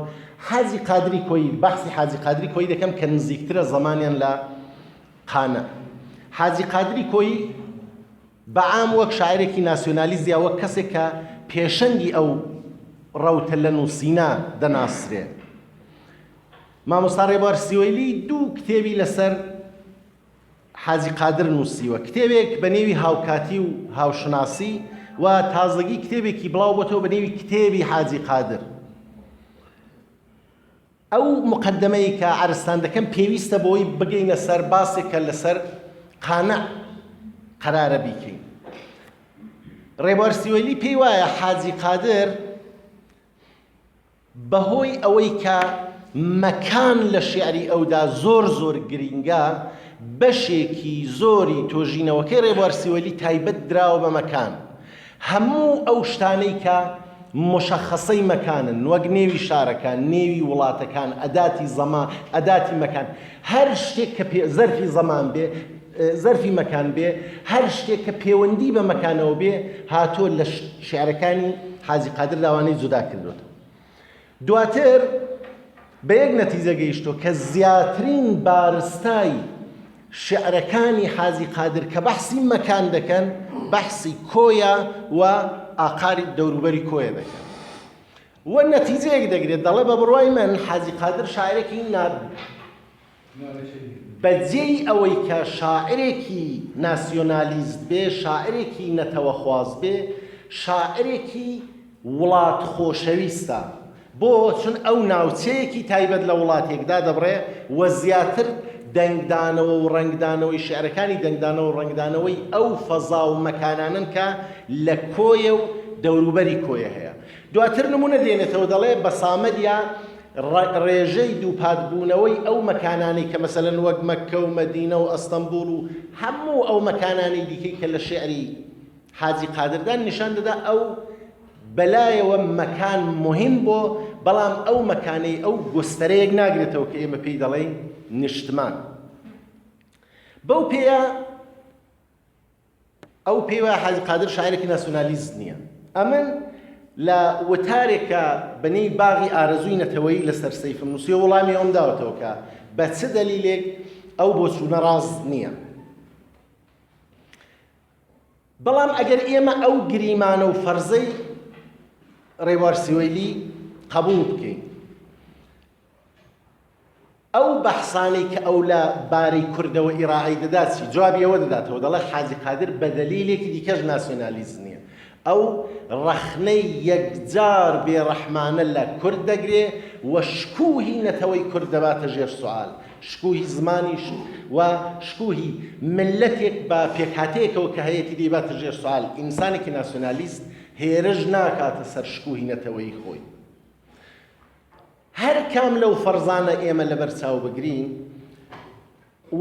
حازی قادری کۆیی بەحسی حازی قادری کۆیی دەکەم کە نزیکترە زەمانیان لە قانە. حازی قادری کۆیی بەعام وەک شاعرێکی ناسیۆنالیزیا وەک کەسێک کە پێشەنگی ئەو ڕەوتە لە نووسینە دەناسرێ. مامۆستا ڕێبوار سیوەیلی دوو کتێبی لەسەر حازی قادر نووسیوە، کتێبێک بە نێوی هاوکاتی و هاوشناسی و تازەگی کتێبێکی بڵاو بۆتەوە بە نێوی کتێبی حازی قادر. ئەو مقدمەی کە عرستان دەکەم پێویستە بۆی بگەینە سەر باسێکە لەسەر قانع قرارە بیکەین. ڕێبوار سیوەیلی پێی وایە حازی قادر بەهۆی ئەوەی کە مەکان لە شیعری ئەودا زۆر زۆر گرینگە، بەشێکی زۆری تۆژینەوەکەی ڕێبوار سیوەیلی تایبەت دراوە بە مەکان. هەموو ئەو شتانەی کە مشەخەسەی مەکانن وەک نێوی شارەکان، نێوی وڵاتەکان، ئەداتی زەمان، ئەداتی مەکان، هەر شتێک کە زەرفی زەمان بێ، زەرفی مەکان بێ، هەر شتێک کە پەیوەندی بە مەکانەوە بێ هاتۆ لە شیعرەکانی حازی قادر لاوانەی جودا کردوێت. دواتر بە یەک نەتیجە گەیشتۆ کە زیاترین بارستای شعرەکانی حازی قادر کە بەحسی مەکان دەکەن بەحسی کۆیە و ئاقاری دەوروبەری کۆیە دەکەن. و نەتیجەیەک دەگرێت دەڵێ بە بڕوای من حازی قادر شاعرێکی بەجێی ئەوەی کە شاعرێکی ناسیۆنالیست بێ، شاعرێکی نەتەوەخواز بێ، شاعرێکی وڵات خۆشەویستە، بۆ چون ئەو ناوچەیەکی تایبەت لە وڵاتێکدا دەبڕێ وە زیاتر دەنگدانەوە و ڕنگدانەوەی شعرەکانی دەنگدانەوە و ڕنگدانەوەی ئەو فەزا و مەکانانن کە لە کۆیە و دەوروبەری کۆیە هەیە. دواتر نمونە دێنێتەوە دەڵێ بە سامەدیا ڕێژەی دووپاتبوونەوەی ئەو مەکانانی کە مەسەلەن وەک مەککە و مەدینە و ئەستەمبول و هەموو ئەو مەکانانی دیکەی کە لە شێعری حاجی قادردان نیشان دەدا ئەو بەلایەوە مەکان مهم بۆ، بەڵام ئەو مەکانەی ئەو گۆستەرەیەک ناگرێتەوە کە ئێمە پێی دەڵێن نیشتمان. بەو پێیە ئەو پێوە حاجی قادر شاعرێکی ناسیۆنالیست نییە. ئەمن لە وتارێکە بنەی باغی ئارەزووی نەتەوەیی لەسەر سەیف نووسی وەڵامی ئەوم داوەتەوە کە بە چ دەلیلێک ئەو بۆ چوونە ڕاست نییە. بەڵام ئەگەر ئێمە ئەو گریمانە و فەرزەی ڕێبوار سوێلی قبول بکەین، ئەو بەحسانەی کە ئەو لە بارەی کوردەوە ئیراعی دەدات چی جوابی ئەوە دەداتەوە، دەڵێ حاجی قادر بە دەلیلێکی دیکەش ناسیۆنالیست نییە، ئەو ڕەخنەی یەکجار بێڕەحمانە لە کورد دەگرێ و شکوهی نەتەوەی کورد دەباتە ژێر سوال، شکوهی زمانیش و شکوهی ملەتێک بە پێکهاتەیەکەوە کە هەیەی دەیباتە ژێر سوال. ئینسانێکی ناسیۆنالیست هێرش ناکاتە سەر شکوهی نەتەوەی خۆی. هەر کام لەو فەرزانە ئێمە لەبەر چاو بگرین،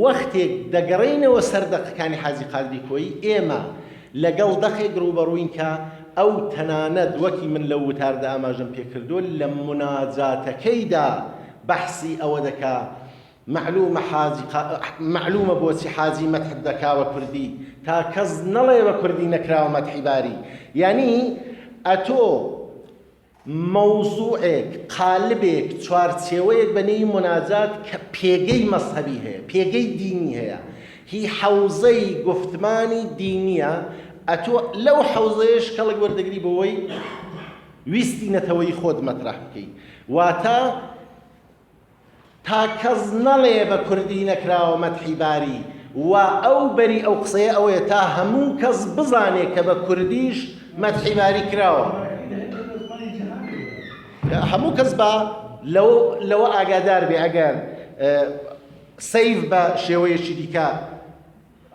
وەختێک دەگەڕێینەوە سەر دەقەکانی حاجی قادری کۆیی، ئێمە لەگەڵ دەقێک ڕوبەڕووین کە ئەو تەنانەت وەکی من لەو وتاردا ئاماژەم پێکردووە لە مناجاتەکەیدا بەحسی ئەوە دەکا معلومە بۆچی حاجی مەدح دەکاوە کوردی تا کەس نەڵێ بە کوردی نەکراوە مەدحی باری. یعنی ئەتۆ مەوزوعێک، قالبێک، چوارچێوەیەک بەنێوی مناجات کە پێگەی مەزهەبی هەیە، پێگەی دینی هەیە، هی حەوزەی گفتمانی دینیە، ئەتۆ لەو حەوزەیەش کەڵک وەردەگری بەوەی ویستی نەتەوەی خۆت مەطرح بکەی، واتە تا کەس نەڵێ بە کوردی نەکراوە مەدحی باری، و ئەو بەری ئەو قسەیە ئەوەیە تا هەموو کەس بزانێت کە بە کوردیش مەدحی باری کراوە. هەموو کەس بە لەوە ئاگادار بێ ئەگەر سەیف بە شێوەیەکی دیکە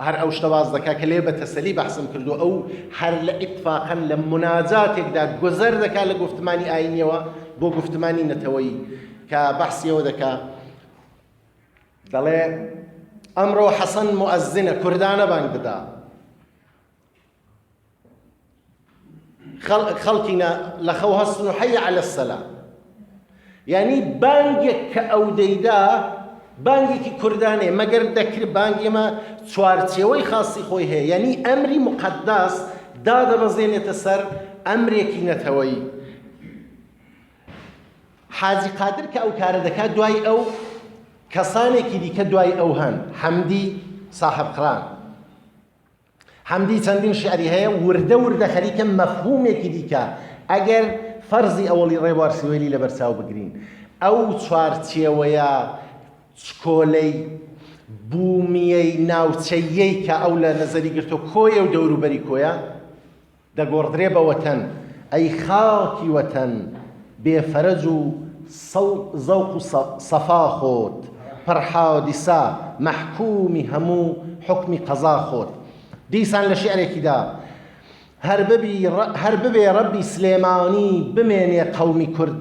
هەر ئەو شتە باز دەکا کە لێ بە تەسەلی بەحسم کردو، ئەو هەر لە ئیتفاقەن لە مناجاتێکدا گوزەر دەکا لە گفتمانی ئاینیەوە بۆ گفتمانی نەتەوەیی کە بەحسیەوە دەکا، دەڵێ ئەمڕۆ حەسەن موئەزینە کوردانە بانگ دەدا، خەڵکینە لە خەو هەستن و حەیە عەلە السەلا. یعنی بانگێک کە ئەو دەیدا بانگێکی کوردانێ، مەگەر دەکرد بانگ ئێمە چوارچێوەی خاصی خۆی هەیە، یعنی ئەمری مقەدەس دادەبەزێنێتە سەر ئەمرێکی نەتەوەیی. حاجی قادر کە ئەو کارە دەکات دوای ئەو کەسانێکی دیکە دوای ئەو هەن، حەمدی ساحب قڕان، حەمدی چەندین شعری هەیە وردە وردە خەریکە مەفهومێکی دیکە. ئەگەر فەرزی ئەوەڵی ڕێبوار سوێلی لەبەرچاو بگرین، ئەو چوارچێوەیە چکۆلەی بوومیەی ناوچەیەی کە ئەو لە نەزەری گرتۆ کۆیە و دەوروبەری کۆیە دەگۆڕدرێ بە وەتەن، ئەی خاکی وەتەن بێفەرەج و زەوق و سەفا خۆت، پڕحادیسا مەحکومی هەموو حکمی قەزا خۆت. دیسان لە شعرێکیدا هەر ببێ ڕەبی سلێمانی بمێنێ قەومی کورد،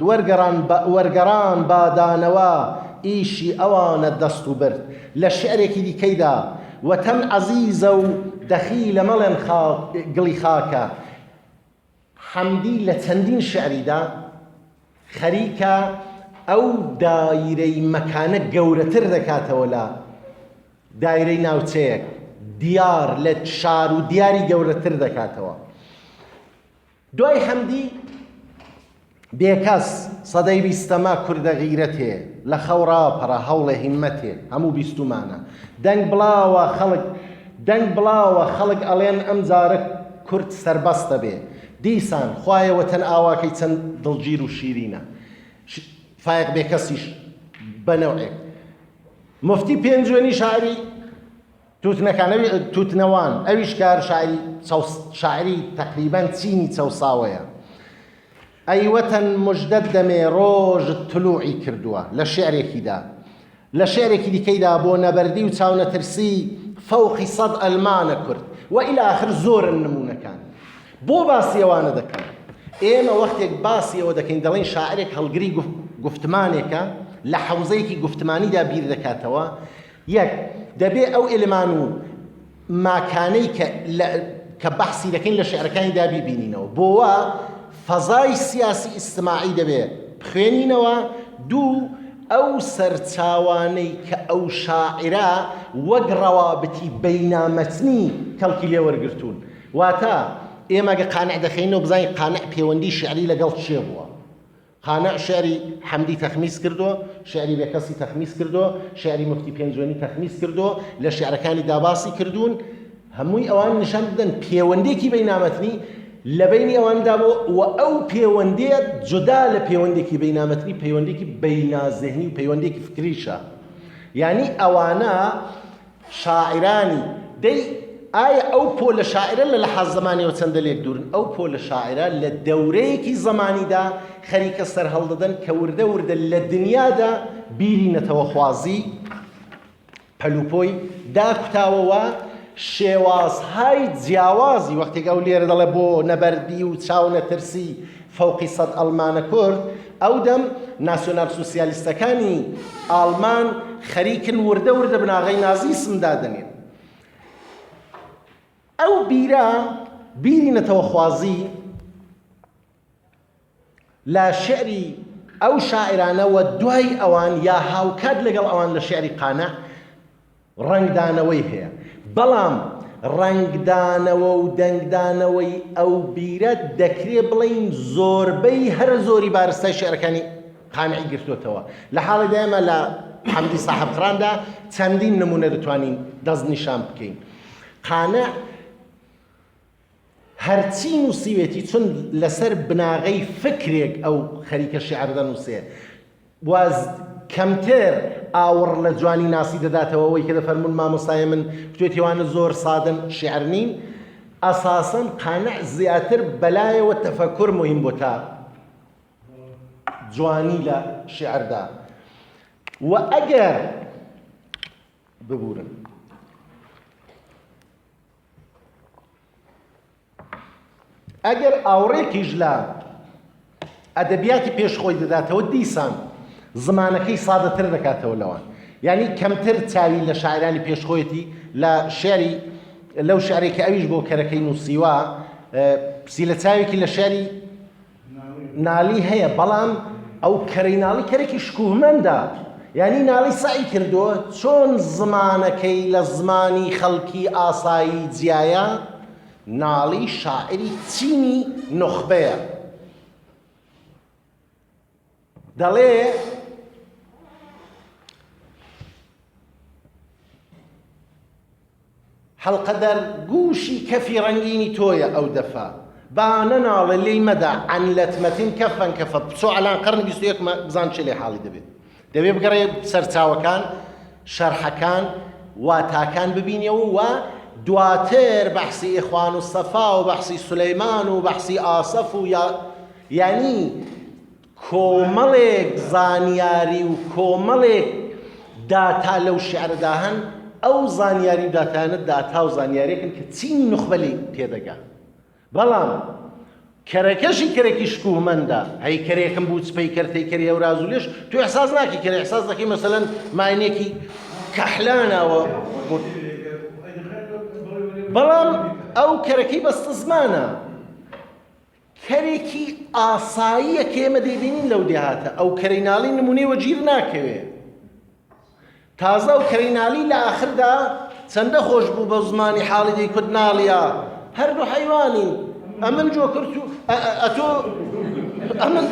وەرگەڕان بادانەوە ئیشی ئەوانە دەست و برد. لە شعرێکی دیکەیدا وەتەن عەزیزە و دەخی لە مەڵێن گڵی خاکە. حەمدی لە چەندین شعریدا خەریکە ئەو دایرەی مەکانە گەورەتر دەکاتەوە لە دایرەی ناوچەیەک، دیار لە شار و دیاری گەورەتر دەکاتەوە. دوای حەمدی بێکەس سەدەی بیستەما کوردە غیرەتێ، لە خەوڕا پەڕە هەوڵە هیممەتێ، هەموو بیستومانە دەنگ بڵاوە خەڵک ئەڵێن ئەم جارە کورد سەربەستە بێ. دیسان خوایە وەتەن ئاواکەی چەند دڵگیر و شیرینە. فایق بێکەسیش بەنەوعێک مفتی پێنجوێنی شاعری تووتنەوان ئەویش کار شاعری تقریبان چینی چەوساوەیە ئەیوەتەن مژدەت دەمێ ڕۆژت تلوعی کردووە لە شێعرێکیدا لە شێعرێکی دیکەیدا بۆ نەبەردی و چاونەترسی فەوقی سەد ئەلمانە کورد و ئیلە آخر زۆرن نمونونەکان بۆ باسی ئەوانە دەکەن ئێمە وەختێک باسی ئەوە دەکەین دەڵێن شاعرێک هەڵگری گفتمانێکە لە حەوزەیەکی گفتمانیدا بیر دەکاتەوە یەک دەبێ ئەو ئێلمان و ماکانەی کە بەحسی دەکەین لە شێعرەکانیدا بیبینینەوە بۆوە فەزای سیاسی ئیجتیماعی دەبێ بخوێنینەوە دوو ئەو سەرچاوانەی کە ئەو شاعرە وەک ڕەوابەتی بەینامەتنی کەڵکی لێ وەرگرتوون واتە ئێمە گە قانع دەخەینەوە بزانین قانع پەیوەندی شعری لەگەڵ چێ بووە قانع شعری حەمدی تەخمیس کردووە شعری بێکەسی تەخمیس کردووە شعری مفتی پێنجوێنی تەخمیس کردووە لە شعرەکانی داباسی کردوون هەمووی ئەوان نیشان بدەن پەیوەندێکی بەینامەتنی لە بینی ئەواندا بۆ و ئەو پەیوەندێت جودا لە پەیوەندێکی بەینامەتنی پەیوەندێکی بەینازێهنی و پەیوەندێکی فکریشە یعنی ئەوانە شاعرانی دەی ئایا ئەو پۆلە شاعرە لە لەحاز زمانیەوە چەندە لێک دوورن ئەو پۆلە شاعرە لە دەورەیەکی زمانیدا خەریکە سەر هەڵدەدەن کە وردە وردە لە دنیادا بیری نەتەوەخوازی پەلوپۆی داکوتاوەوە شێوازهای جیاوازی وەختێک ئەو لێرە دەڵێ بۆ نەبەردی و چاونەترسی فەوقی سەد ئەڵمانە کورد ئەو دەم ناسیۆنال سوسیالیستەکانی ئاڵمان خەریکن وردە وردە بناغەی نازیسم دادەنێن ئەو بیری نەتەوەخوازی لە شعری ئەو شاعرانەوە دوای ئەوان یا هاوکات لەگەڵ ئەوان لە شعری قانع ڕەنگدانەوەی هەیە بەڵام ڕەنگدانەوە و دەنگدانەوەی ئەو بیرە دەکرێ بڵین زۆربەی هەر زۆری بارستای شعرەکانی قانعی گرتوتەوە لە حاڵێدا ئێمە لە حەمدی ساحب قڕاندا چەندین نمونە دەتوانین دەست نیشان بکەین قانع هەرچی نووسیوێتی چون لەسەر بناغەی فکرێک ئەو خەریکە شێعر دەنووسێ واز کەمتر ئاوڕ لە جوانی ناسی دەداتەوە ئەوەی کە دەفەرمون مامۆستایە من بتوێتیوانە زۆر سادەن شێعر نین ئەساسەن قانع زیاتر بەلایەوە تەفەکر مهم بۆ تا جوانی لە شێعردا و ئەگەر ببورن ئەگەر ئاوڕێکیش لە ئەدەبیاتی پێشخۆی دەداتەوە دیسان زمانەکەی سادەتر دەکاتەوە لەوان یعنی کەمتر چاوی لە شاعرانی پێشخۆیەتی لە شعری لەو شعرێکی ئەویش بۆ کەرەکەی نووسیوە پسیلە چاوێکی لە شعری ناڵی هەیە بەڵام ئەو کەرەی ناڵی کەرێکی شکوهمەندە یعنی ناڵی سعی کردووە چۆن زمانەکەی لە زمانی خەڵکی ئاسایی جیایە ناڵی شاعری چینی نخبەیە دەڵێ هەڵقەدەر گوشی کەفی ڕەنگینی تۆیە ئەو دەفا با نەناڵێ لێی مەدا عن لەتمەتین کەفەن کەفەت بچۆ ئەلان قەرنی 21 بزان چ لێ حاڵی دەبێت بگەڕێ سەرچاوەکان شەرحەکان واتاکان ببینیەوە و دواتر بەحسی ئیخوان و سەفا و بەحسی سولەیمان و بەحسی ئاسەف و یعنی کۆمەڵێک زانیاری و کۆمەڵێک داتا لەو شعردا هەن ئەو زانیاری و داتانە داتا و زانیارێکن کە چینی نوخبەلی تێدەگا بەڵام کەرەکەشی کەرێکی شکوهمەندە هەی کەرێکم بوو چپەی کەرتەی کەری ئەوراز و لێش تو ئەحساس ناکی کەرە ئەحساس دەکەی مەسەلەن ماینێکی کەحلانەوە بەڵام ئەو کەرەکەی بەستە زمانە کەرێکی ئاساییە کە ئێمە دەیبینین لەو دێهاتە ئەو کەرەیناڵی نمونەیەوە گیر ناکەوێ تازە ئەو کەرەیناڵی لە ئاخردا چەندە خۆش بوو بە زمانی حاڵی دەیکوت ناڵیە هەردوو حەیوانین ئەمن جۆ کرد و ئەمن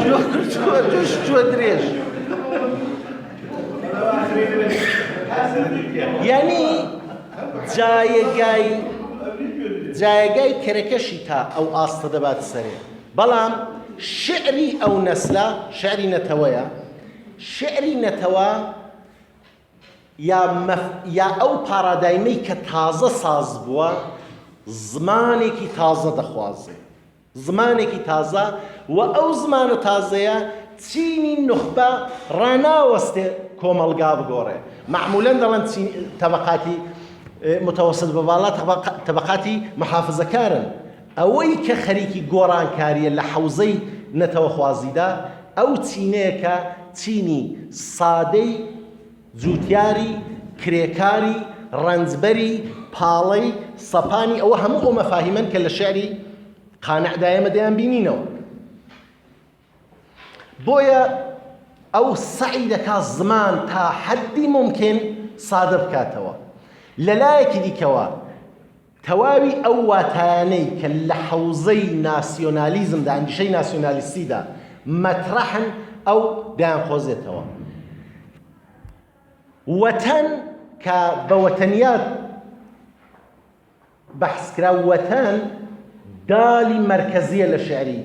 جۆ کرد و ئەتۆش جۆ درێژ یعنی جایگای کەرەکەشی تا ئەو ئاستە دەبات سەرێ بەڵام شعری ئەو نەسلە شعری نەتەوەیە شعری نەتەوە یا ئەو پارادایمەی کە تازە ساز بووە زمانێکی تازە دەخوازێ زمانێکی تازە و ئەو زمانە تازەیە چینی نخبە ڕناوەستێ کۆمەلگا بگۆڕێ معمولاً دەڵێن تەبەقاتی متوسط بە باڵا تەبەقاتی محافزەکارن ئەوەی کە خەریکی گۆڕانکاریە لە حەوزەی نەتەوەخوازیدا ئەو چینەیەکە چینی سادەی جوتیاری کرێکاری ڕەنجبەری پاڵەی سەپانی ئەوە هەموو ئەو مەفاهیمەن کە لە شعری قانعدایەمە دەیان بینینەوە بۆیە ئەو سعی دەکات زمان تا حەدی ممکن سادە بکاتەوە لەلایەکی دیکەوە تەواوی ئەو واتانەی کە لە حەوزەی ناسیۆنالیزمدا ئەندیشەی ناسیۆنالیستیدا مەترەحن ئەو دایانخۆزێتەوە وەتەن کە بە وەتەنیات بەحسکرا وەتەن دالی مرکزیە لە شعری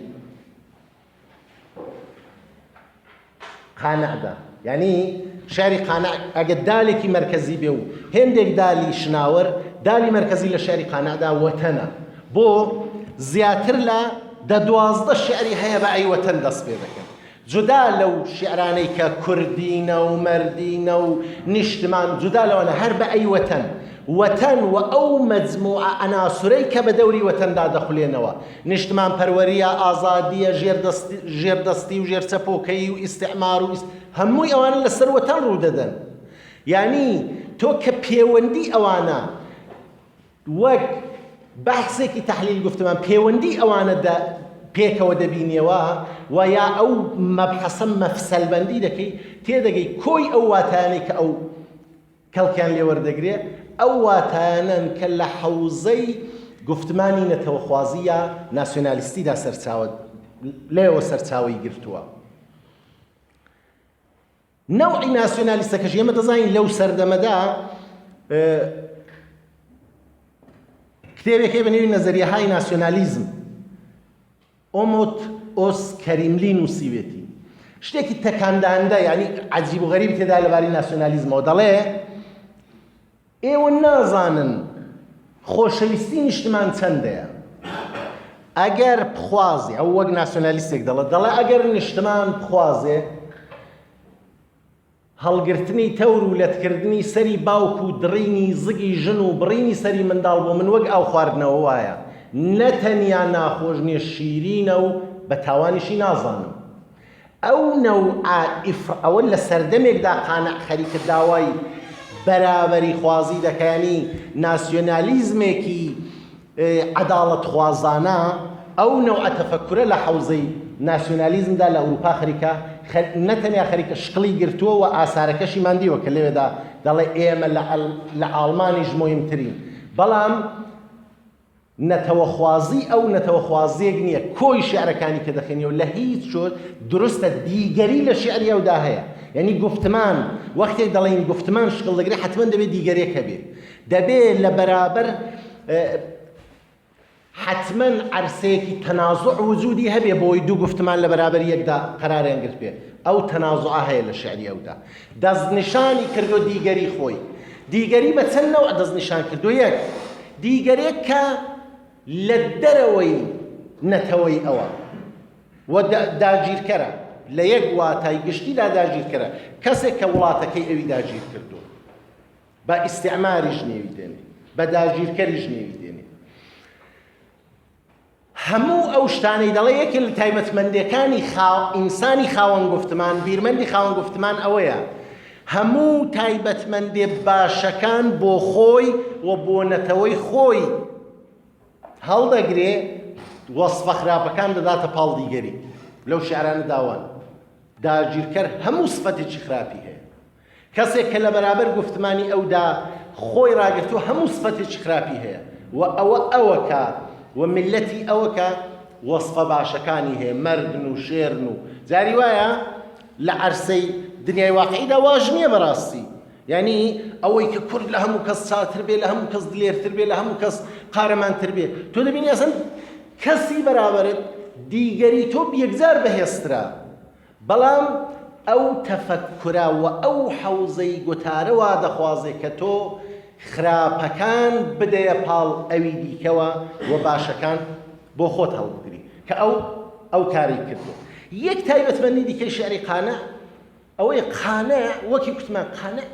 قانعدا یعنی شعری قانع ئەگە دالێکی مرکزی بێ و هێندێک دالی شناوەر دالی مرکزی لە شعری قانعدا وەتەنە بۆ زیاتر لە 12 شعری هەیە بە ئەی وەتەن دەست پێ دەکەن جودا لەو شعرانەی کە کوردینە و مەردینە و نیشتمان جودا لەوانە هەر بە ئەی وەتەن وەتەن و ئەو مەجموعە ئەناسورەی کە بە دەوری وەتەندا دەخولێنەوە نیشتمان پەروەریە ئازادیە ژێردەستی و ژێرچەپۆکەی و ئیستیعمار و هەمووی ئەوانە لەسەر وەتەن ڕوودەدەن یعنی تۆ کە پەیوەندی ئەوانە وەک بەحسێکی تەحلیل گفتمان پەیوەندی ئەوانە پێکەوە دەبینیەوە و یا ئەو مەبحەسە مەفسەلبەندی دەکەی تێدەگەی کۆی ئەو واتانەی کە ئەو کەڵکیان لێ وەردەگرێ ئەو واتانن کە لە حەوزەی گفتمانی نەتەوەخوازی یا ناسیۆنالیستیدا سەرچاوە لێەوە سەرچاوەی گرتووە نەوعی ناسیۆنالیستەکەش ئێمە دەزانین لەو سەردەمەدا کتێبێکی بەنێوی نەزەریەهای ناسیۆنالیزم ئۆمۆت ئۆس کەریملی نووسیوێتی شتێکی تەکانداندە یعنی عەجیب و غەریب تێدا لەبارەی ناسیۆنالیزمەوە دەڵێ ئێوە نازانن خۆشەویستی نیشتمان چەندەیە ئەگەر بخوازێ ئەو وەک ناسیۆنالیستێک دەڵێ ئەگەر نیشتمان بخوازێ هەڵگرتنی تەور و لەتکردنی سەری باوک و دڕینی زگی ژن و بڕینی سەری منداڵ بۆ من وەک ئاو خواردنەوە وایە نەتەنیا ناخۆش نیە شیرینە و بە تاوانیشی نازانم ئەو نەوعە ئەوە لە سەردەمێکدا قانع خەریکە داوای بەرابەری خوازی دەکەیانی ناسیۆنالیزمێکی عەداڵەت خوازانە ئەو نەوعە تەفەکورە لە حەوزەی ناسیۆنالیزمدا لە ئەوروپا خەریکە نەتەنیا خەریکە شقڵی گرتووە و ئاسارەکەشی ماندیوە کە لەوێدا دەڵێ ئێمە لە ئاڵمانیش مهمترین بەڵام نەتەوەخوازی ئەو نەتەوەخوازیەک نییە کۆی شعرەکانی کە دەخێنیەوە لە هیچ شۆت دروستە دیگەری لە شعریەوەدا هەیە یعنی گفتمان وەختێک دەڵێن گفتمان شکڵ دەگرێت حتمما دەبێت دیگەرێک هەبێ دەبێت لە بەرابەر حتمما عەرسەیەکی تەنازوع وجودی هەبێ بۆی دوو گفتمان لە بەرابەر یەکدا قەراریان گرت بێ ئەو تەنازوعە هەیە لە شعریەوەدا دەستنیشانی کردو دیگەری خۆی دیگەری بە چەند نەوع دەستنیشان کردو یەک دیگەرێک کە لە دەرەوەی نەتەوەی ئەوە و داگیرکەرە لە یەک واتای گشتیدا داگیرکەرە کەسێک کە وڵاتەکەی ئەوی داگیر کردو بە ئیستیعماریش نێوی دێنێ بە داگیرکەریش نێوی دێنێ هەموو ئەو شتانەی دەڵێ یەکێک لە تایبەتمەندیەکانی ئینسانی خاوەن گفتمان بیرمەندی خاوەن گفتمان ئەوەیە هەموو تایبەتمەندێ باشەکان بۆ خۆی و بۆ نەتەوەی خۆی هەڵدەگرێ وەسفە خراپەکان دەداتە پاڵ دیگەری لەو شیعرانە داوان داگیرکەر هەموو سفەتێکی خراپی هەیە کەسێک کە لە بەرابەر گفتمانی ئەودا خۆی ڕاگرتووە هەموو سفەتێکی خراپی هەیە و ئەوەکە و ملەتی ئەوەکە وەسفە باشەکانی هەیە مەردن و شێرن و جاری وایە لە عەرسەی دنیای واقعیدا واژ نییە بەڕاستی یعنی ئەوەی کە کورد لە هەموو کەس چاتر بێ لە هەموو کەس دلێرتر بێ لە هەموو کەس قارەمانتر بێ تۆ دەبینی ئەسەن کەسی بەرابەرت دیگەری تۆ یەکجار بەهێزترا بەڵام ئەو تەفەککورە و ئەو حەوزەی گوتارەوە دەخوازێ کە تۆ خراپەکان بدەیە پاڵ ئەوی دیکەوە و باشەکان بۆ خۆت هەڵبگری کە ئەو کاری کردو. یەک تایبەتمەندی دیکەی شێعری قانع ئەوەی قانع وەکی کوتمان قانع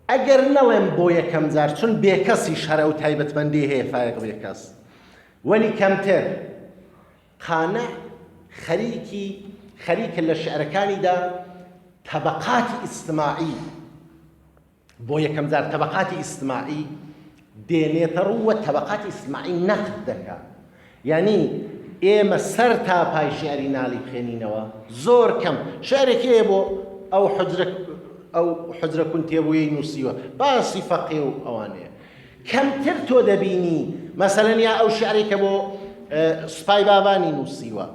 ئەگەر نەڵێم بۆ یەکەم جار چون بێکەسیش هەرە و تایبەتمەندی هەیە فایق بێکەس وەلی کەمتر قانع خەریکە لە شعرەکانیدا تەبەقاتی ئیجتیماعی بۆ یەکەم جار تەبەقاتی ئیجتیماعی دێنێتە ڕووە تەبەقاتی ئیجتیماعی نەقد دەکات. یعنی ئێمە سەر تا پای شعری ناڵی بخێنینەوە زۆر کەم شعرێکی هەیە بۆ ئەو حجرە کونتێبوویەی نووسیوە باسی فەقێ و ئەوانەیە کەمتر تۆ دەبینی مەسەلەن یا ئەو شعرێکە بۆ سوپای بابانی نووسیوە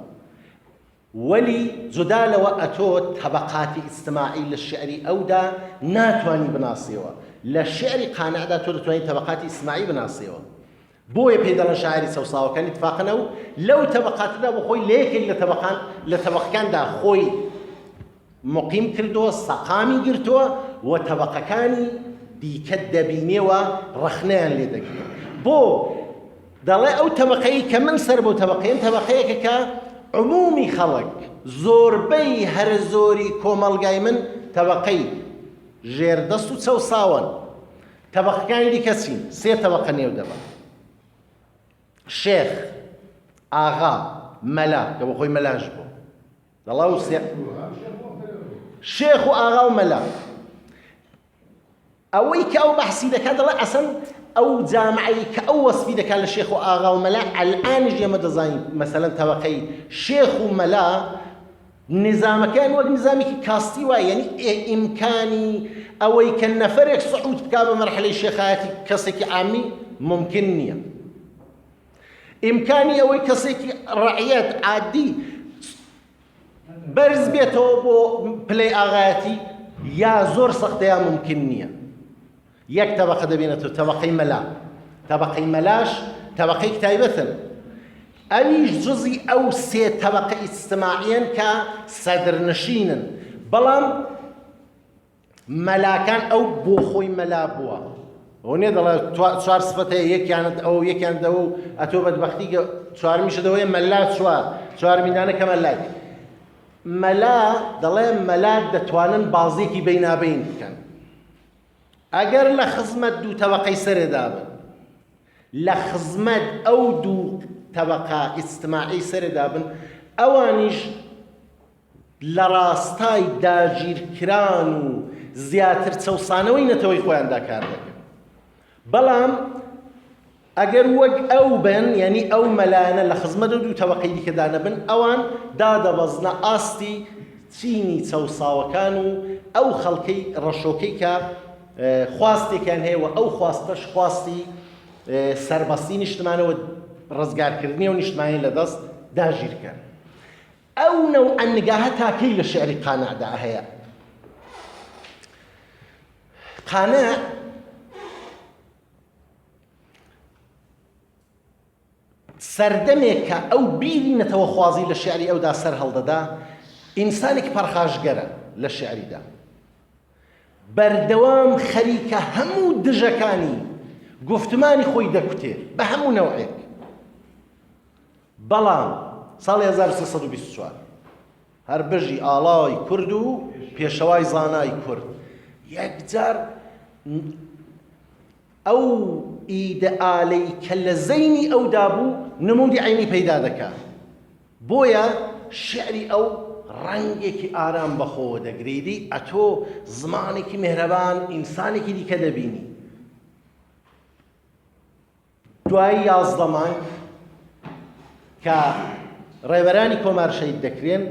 وەلی جودا لەوە ئەتۆ تەبەقاتی ئیجتیماعی لە شعری ئەودا ناتوانی بناسیەوە لە شعری قانعدا تۆ دەتوانیت تەبەقاتی ئیجتیماعی بناسیەوە بۆیە پێی دەڵێن شاعری سەوساوەکانی اتفاقەنە و لەو تەبەقاتدا بۆ خۆی لە یەکێک لە تەبەقەکاندا خۆی مقیم کردووە سەقامی گرتووە و تەبەقەکانی دیکە دەبینێەوە ڕەخنەیان لێ دەگرێت بۆ دەڵێ ئەو تەبەقەی کە من سەر بۆ تەبەقەیەم تەبەقەیەکە کە عمومی خەڵک زۆربەی هەر زۆری کۆمەڵگای من تەبەقەی ژێردەست و چەوساوەن تەبەقەکانی دیکە چین سێ تەبەقە نێو دەبە شێخ ئاغا مەلا کە بۆ خۆی مەلاش بوو دەڵا و سێ شێخ و ئاغا و مەلا ئەوەی کە ئەو بەحسی دەکات دەڵێ ئەسەن ئەو جامعەی کە ئەو وەسفی دەکات لە شێخ و ئاغا و مەلا ئەلئانیش ئێمە دەزانین مەسەلەن تەبەقەی شێخ و مەلا نظامەکەیان وەک نظامێکی کاستی وایە یعنی ئیمکانی ئەوەی کە نەفەرێک سعود بکا بە مەرحەلەی شێخایەتی کەسێکی عامی ممکن نییە ئیمکانی ئەوەی کەسێکی ڕەعیەت عادی بەرز بێتەوە بۆ پلەی ئاغایەتی یا زۆر سەختەیە ممکن نییە یەک تەبەقە دەبێنێتەوە تەبەقەی مەلا تەبەقەی مەلاش تەبەقەی تایبەتن ئەویش جزئی ئەو سێ تەبەقە ئیجتیماعیەن کە سەدرنشینن بەڵام مەلاکان ئەو بۆ خۆی مەلا بووە ئەوەنێ دەڵێ چوار سفەتەیە یەکیانت ئەو یەکیان دەوە و ئەتۆ بەدبەختی چوارمیشە دەوەیە مەلا چوارمینانە کە مەلای مەلا دەڵێ مەلا دەتوانن بازێکی بەینابەین بکەن ئەگەر لە خزمەت دوو تەبەقەی سەرێدا بن لە خزمەت ئەو دوو تەبەقە ئیجتیماعی سەرێدا بن ئەوانیش لە ڕاستای داگیرکران و زیاتر چەوسانەوەی نەتەوەی خۆیاندا کار دەکەن بەڵام ئەگەر وەک ئەو بن یعنی ئەو مەلایەنە لە خزمەت دوو تەبەقەی دیکەدا نەبن ئەوان دادەبەزنە ئاستی چینی چەوساوەکان و ئەو خەڵکەی ڕەشۆکەی کە خواستێکیان هەیە و ئەو خواستەش خواستی سەربەستی نیشتمانەوە ڕزگارکردنی و نیشتمانی لەدەست داگیرکەن ئەو نەوعە نگاهە تاکەی لە شێعری قانعدا هەیە قانع سەردەمێک کە ئەو بیری نەتەوە خوازی لە شێعری ئەودا سەر هەڵدەدا ئینسانێک پەرخاشگەرە لە شێعریدا بەردەوام خەریکە هەموو دژەکانی گفتمانی خۆی دەکوتێ بە هەموو نەوعێک بەڵام ساڵی 1324 هەر بژی ئاڵای کورد و پێشەوای زانای کورد یەکجار ئەو ئیدئالەی کە لە زەینی ئەودا بوو نموودی عینی پەیدا دەکات بۆیە شعری ئەو ڕەنگێکی ئارام بەخۆوە دەگرێتی ئەتۆ زمانێکی مهرەبان ئینسانێکی دیکە دەبینی دوای 11 مانگ کە ڕێبەرانی کۆمار شەید دەکرێن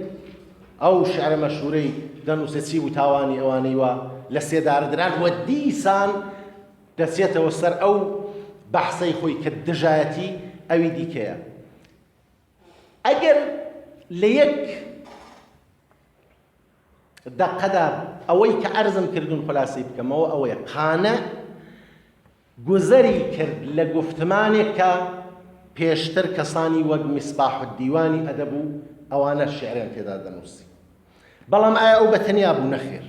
ئەو شعرە مەشهورەی دەنووسێ چی بوو تاوانی ئەوانەی وە لە سێداردران وە دیسان دەچێتەوە سەر ئەو بەحسەی خۆی کە دژایەتی ئەوی دیکەیە ئەگەر لە یەک دەقەدا ئەوەی کە عەرزم کردوون خلاصەی بکەمەوە ئەوەیە قانە گوزەری کرد لە گفتمانێک کە پێشتر کەسانی وەک میسباح الدیوانی ئەدەب و ئەوانە شعریان تێدا دەنووسی بەڵام ئایا ئەو بەتەنیا بوو نەخێر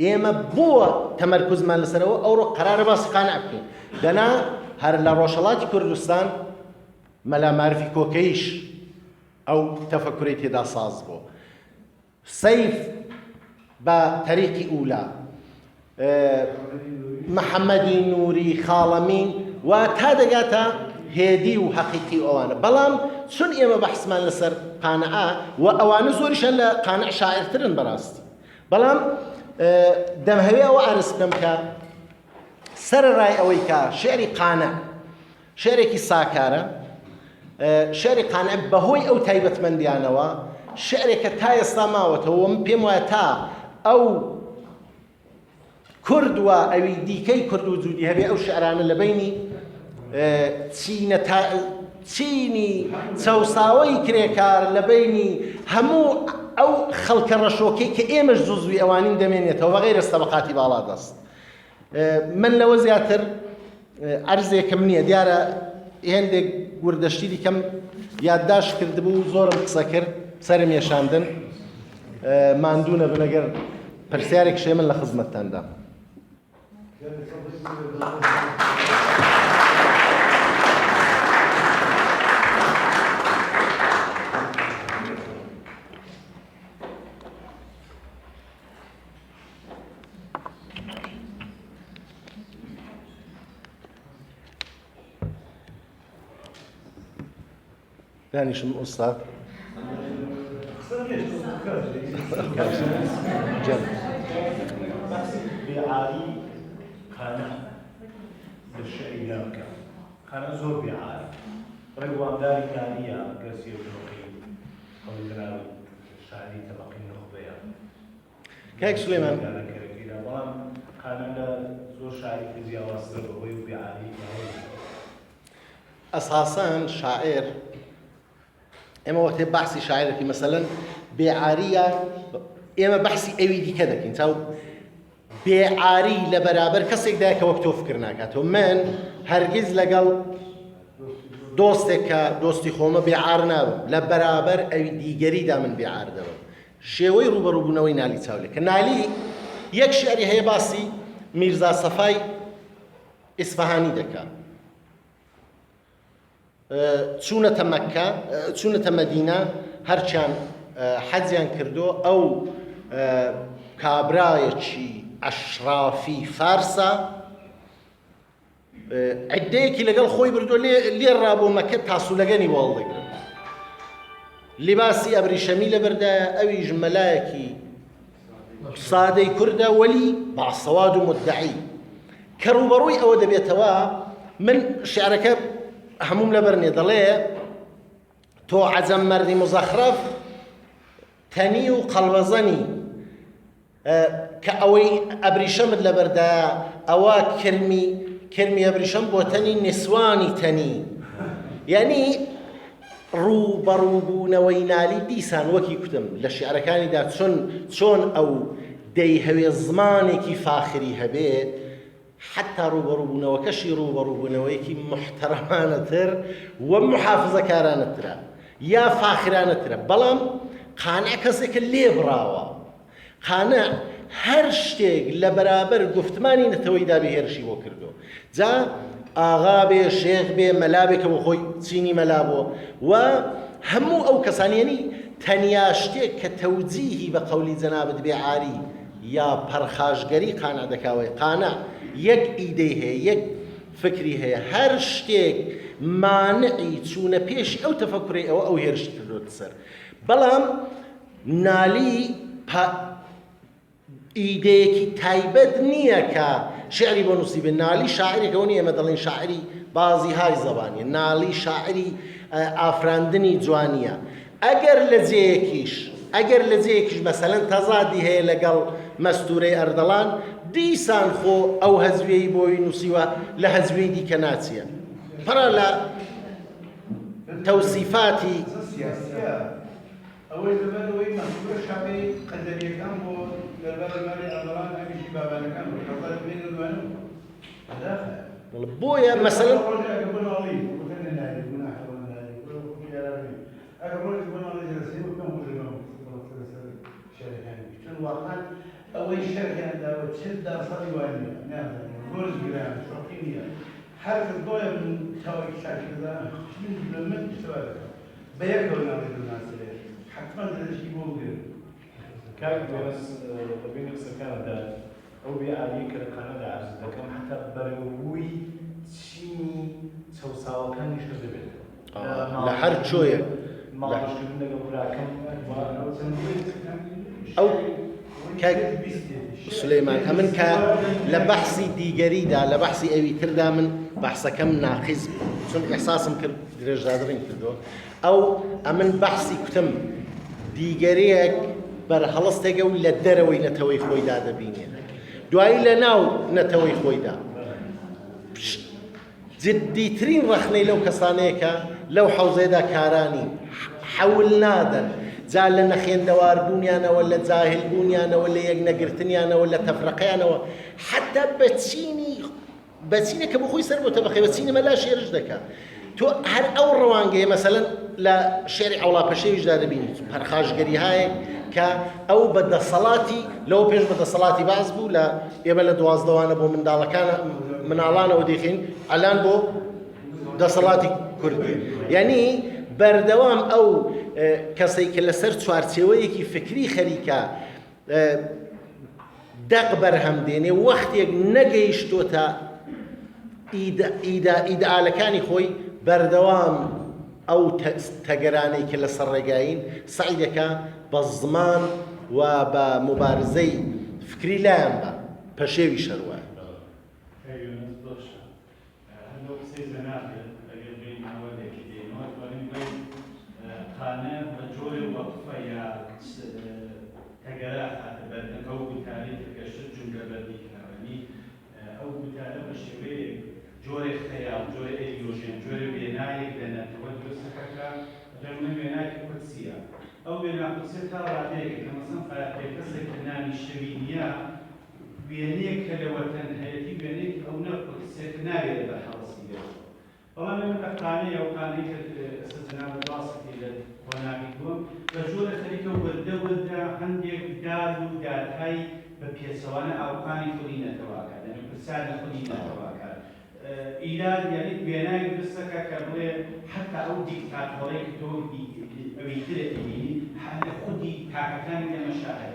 ئێمە بۆ تەمەرکوزمان لەسەرەوە ئەوڕۆ قەرارە باسی قانع بکەین دەنا هەر لە ڕۆژهەڵاتی کوردستان مەلا معرفی کۆکەیش ئەو تەفەکوری تێدا ساز بوو سەیف بە تەریقی ئولا محەممەدی نووری خاڵەمین و تا دەگاتە هێدی و حەقیقی ئەوانە بەڵام چون ئێمە بەحسمان لەسەر قانعە و ئەوانە زۆریشان لە قانع شاعرترن بەڕاستی بەڵام دەمهەوێ ئەوە ئارز بکەم کە سەرڕای ئەوەی کە شێعری قانع شێعرێکی ساکارە شێعری قانع بەهۆی ئەو تایبەتمەندیانەوە شعرێکە تا ئێستا ماوەتەوە من پێم وایە تا ئەو کورد و ئەوی دیکەی کورد و جوودی هەبێ ئەو شعرانە لە بینی چینی چەوساوەی کرێکار لە بینی هەموو ئەو خەڵکە ڕەشۆکەی کە ئێمەش جوزوی ئەوانین دەمێنێتەوە بەغەیرە سەبقاتی باڵا دەست من لەوە زیاتر عەرزێکم نییە دیارە هێندێک گوردەشتی دیکەم یادداشت کردبوو زۆرم قسە کرد سەرم ێشاندن ماندوو نەبن ئەگەر پرسیارێک شێ من لە خزمەتتاندا دانیشم ئوستاد بێعاری قانع لە شەعری ناکە قانع زۆر بێعاری ڕێک وامداری کانیە گەرسی وژۆقی هەڵگراوی شاعری تەبەقی نەخبەیە کاک سولەیمان بەڵام قانع لە زۆر شاعری جیاوازترە بەهۆی و بێعاری ئەساساً شاعر ئێمە وەختێ باسی شاعرێکی مەسەلەن بێعاریە ئێمە بەحسی ئەوی دیکە دەکەین چاو بێعاری لە بەرابەر کەسێکدایە کە وەک تۆ فکر ناکاتەوە من هەرگیز لەگەڵ دۆستێک کە دۆستی خۆمە بێعار نابم لە بەرابەر ئەوی دیگەریدا من بێعار دەبم شێوەی ڕوبەڕووبوونەوەی نالی چاولێ کە نالی یەک شعری هەیە باسی میرزا سەفای ئیسفەهانی دەکات چوونەتە مەککە چوونەتە مەدینە هەرچیان حەجیان کردو ئەو کابرایەکی ئەشرافی فارسە عدەیەکی لەگەڵ خۆی بردو لێ ڕابۆ مەکە تاسوولەگەنی وەڵدەگرن لیباسی ئەبریشەمی لەبەردایە ئەویش مەلایەکی سادەی کوردە وەلی باسەواد و مدعی کە ڕوبەڕووی ئەوە دەبێتەوە من شعرەکە هەموم لەبەرنێ دەڵێ تۆ عەجەم مەردی مزەخرەف تەنی و قەڵبەزەنی کە ئەوەی ئەبریشەمت لەبەردایە ئەوە کرمی ئەبریشەم بۆ تەنی نسوانی تەنی یعنی ڕوبەڕووبوونەوەی نالی دیسان وەکی کوتم لە شیعرەکانیدا چۆن ئەو دەیهەوێ زمانێکی فاخری هەبێت حتا ڕوبەڕووبوونەوەکەشی ڕوبەڕووبوونەوەیەکی محتەرەمانەتر و محافزەکارانەترە یا فاخرانەترە بەڵام قانع کەسێکە لێ بڕاوە قانع هەر شتێک لە بەرابەر گفتمانی نەتەوەی دابێ هێرشی بۆ کردو جا ئاغا بێ شێخ بێ مەلا بێ کە بۆ خۆی چینی مەلا بۆ و هەموو ئەو کەسانیانی تەنیا شتێک کە تەوجیهی بە قەولی جەنابەت بێعاری یا پەرخاشگەری قانع دەکاوەی قانع یەک ئیدەی هەیە یەک فکری هەیە هەر شتێک مانعی چوونە پێشی ئەو تەفەکوڕی ئەو هێرشی کردوتە سەر بەڵام نالی ئیدەیەکی تایبەت نییە کە شعری بۆ نووسیبێ نالی شاعرێکەوە نیە ئێمە دەڵێن شاعری بازی های زەبانیە نالی شاعری ئافراندنی جوانیە ئەگەر لە جێیەکیش مەسەلەن تەزادی هەیە لەگەڵ مەستورەی ئەردەڵان دیسان خۆ ئەو هەزوێی بۆی نووسیوە لە هەزوێی دیکە ناچیە پڕە لە تەوسیفاتی ئەوەی لەبەرەوەی مەسئولە شاپەی قەدەریەکان بۆ لەبەر مەری ئەردەڵان هەمیشی بابانەکان بۆ حەڵات بێنە دوانە بۆیە مەسەلەن كان واقعا أول شركة عندها وتشد صار يواني نعم غرز جيران شوقينية حرف الضوء من توي شكل ذا من لمن سؤالك بياكل نعم الناس حتما هذا الشيء موجود كان بين كندا أو بيعاني كندا عز كم حتى بروي تشيني توصل كان يشتغل لحرت شوية أو سليمان أمن كا لبحثي ديجريدا لبحثي أبي تردا من بحث كم ناقص سن إحساسم كر درج دادرين كردو أو أمن بحثي كتم ديجريك بر خلاص تجاو للدروي نتوي خويدا دبيني دعائي لناو نتوي خويدا جدي ترين رخني لو كسانيكا لو حوزيدا كاراني حول نادر زال لنا خين دوار بونيانا ولا زاهل بونيانا ولا يجنا قرتنيانا ولا تفرقيانا حتى بتسيني كبخوي سربو تبخي بتسيني ملا شيء رجدك تو هر أول روانجي مثلا لا شارع ولا بشيء جدار بيني هرخاش قري هاي كا أو بدأ صلاتي لو بيش بدأ صلاتي بعزبو لا يبلد واصدوانا بو من دالكانا من علانا وديخين علان بو دا صلاتي كردي يعني بردوام أو كسي كلا سر چوارچێوەیەکی فکری خەریکە دەق بەرهەم دێنێ وەختێک نەگەیشتۆتە ئیدئالەکانی خۆی بەردەوام ئەو تەگەرانەی کە لەسەر ڕێگاین سعی دەکا بە زمان و بە مبارزەی فکری لایەن بە پەشێوی شەروە خانه بجور وقفه یا تجارات هتبدأ أو بتعليق كشت جملة بديهة يعني أو بتعليق الشيء جور خيال جور إيديولوجيا جور بناء لنا توجه سكاكا جملة بناء قدسية أو بناء قدسية راديك مثلا فكسر كناني الشبينية بينيك كلوتن هيتي بينيك أو نقدسية كناية بالحرصية والله من أقاني أو قاني كستنا بالواسط إلى ونابيكم بجورة خليك ودة عندك دار هاي ببيسوانا أو قاني خلينا تواكا يعني بساعدة خلينا تواكا إيراد يعني بيناي بسكا كبلي حتى أو ديكتاتوري كتور بيتري حتى خدي كاكتان مشاهد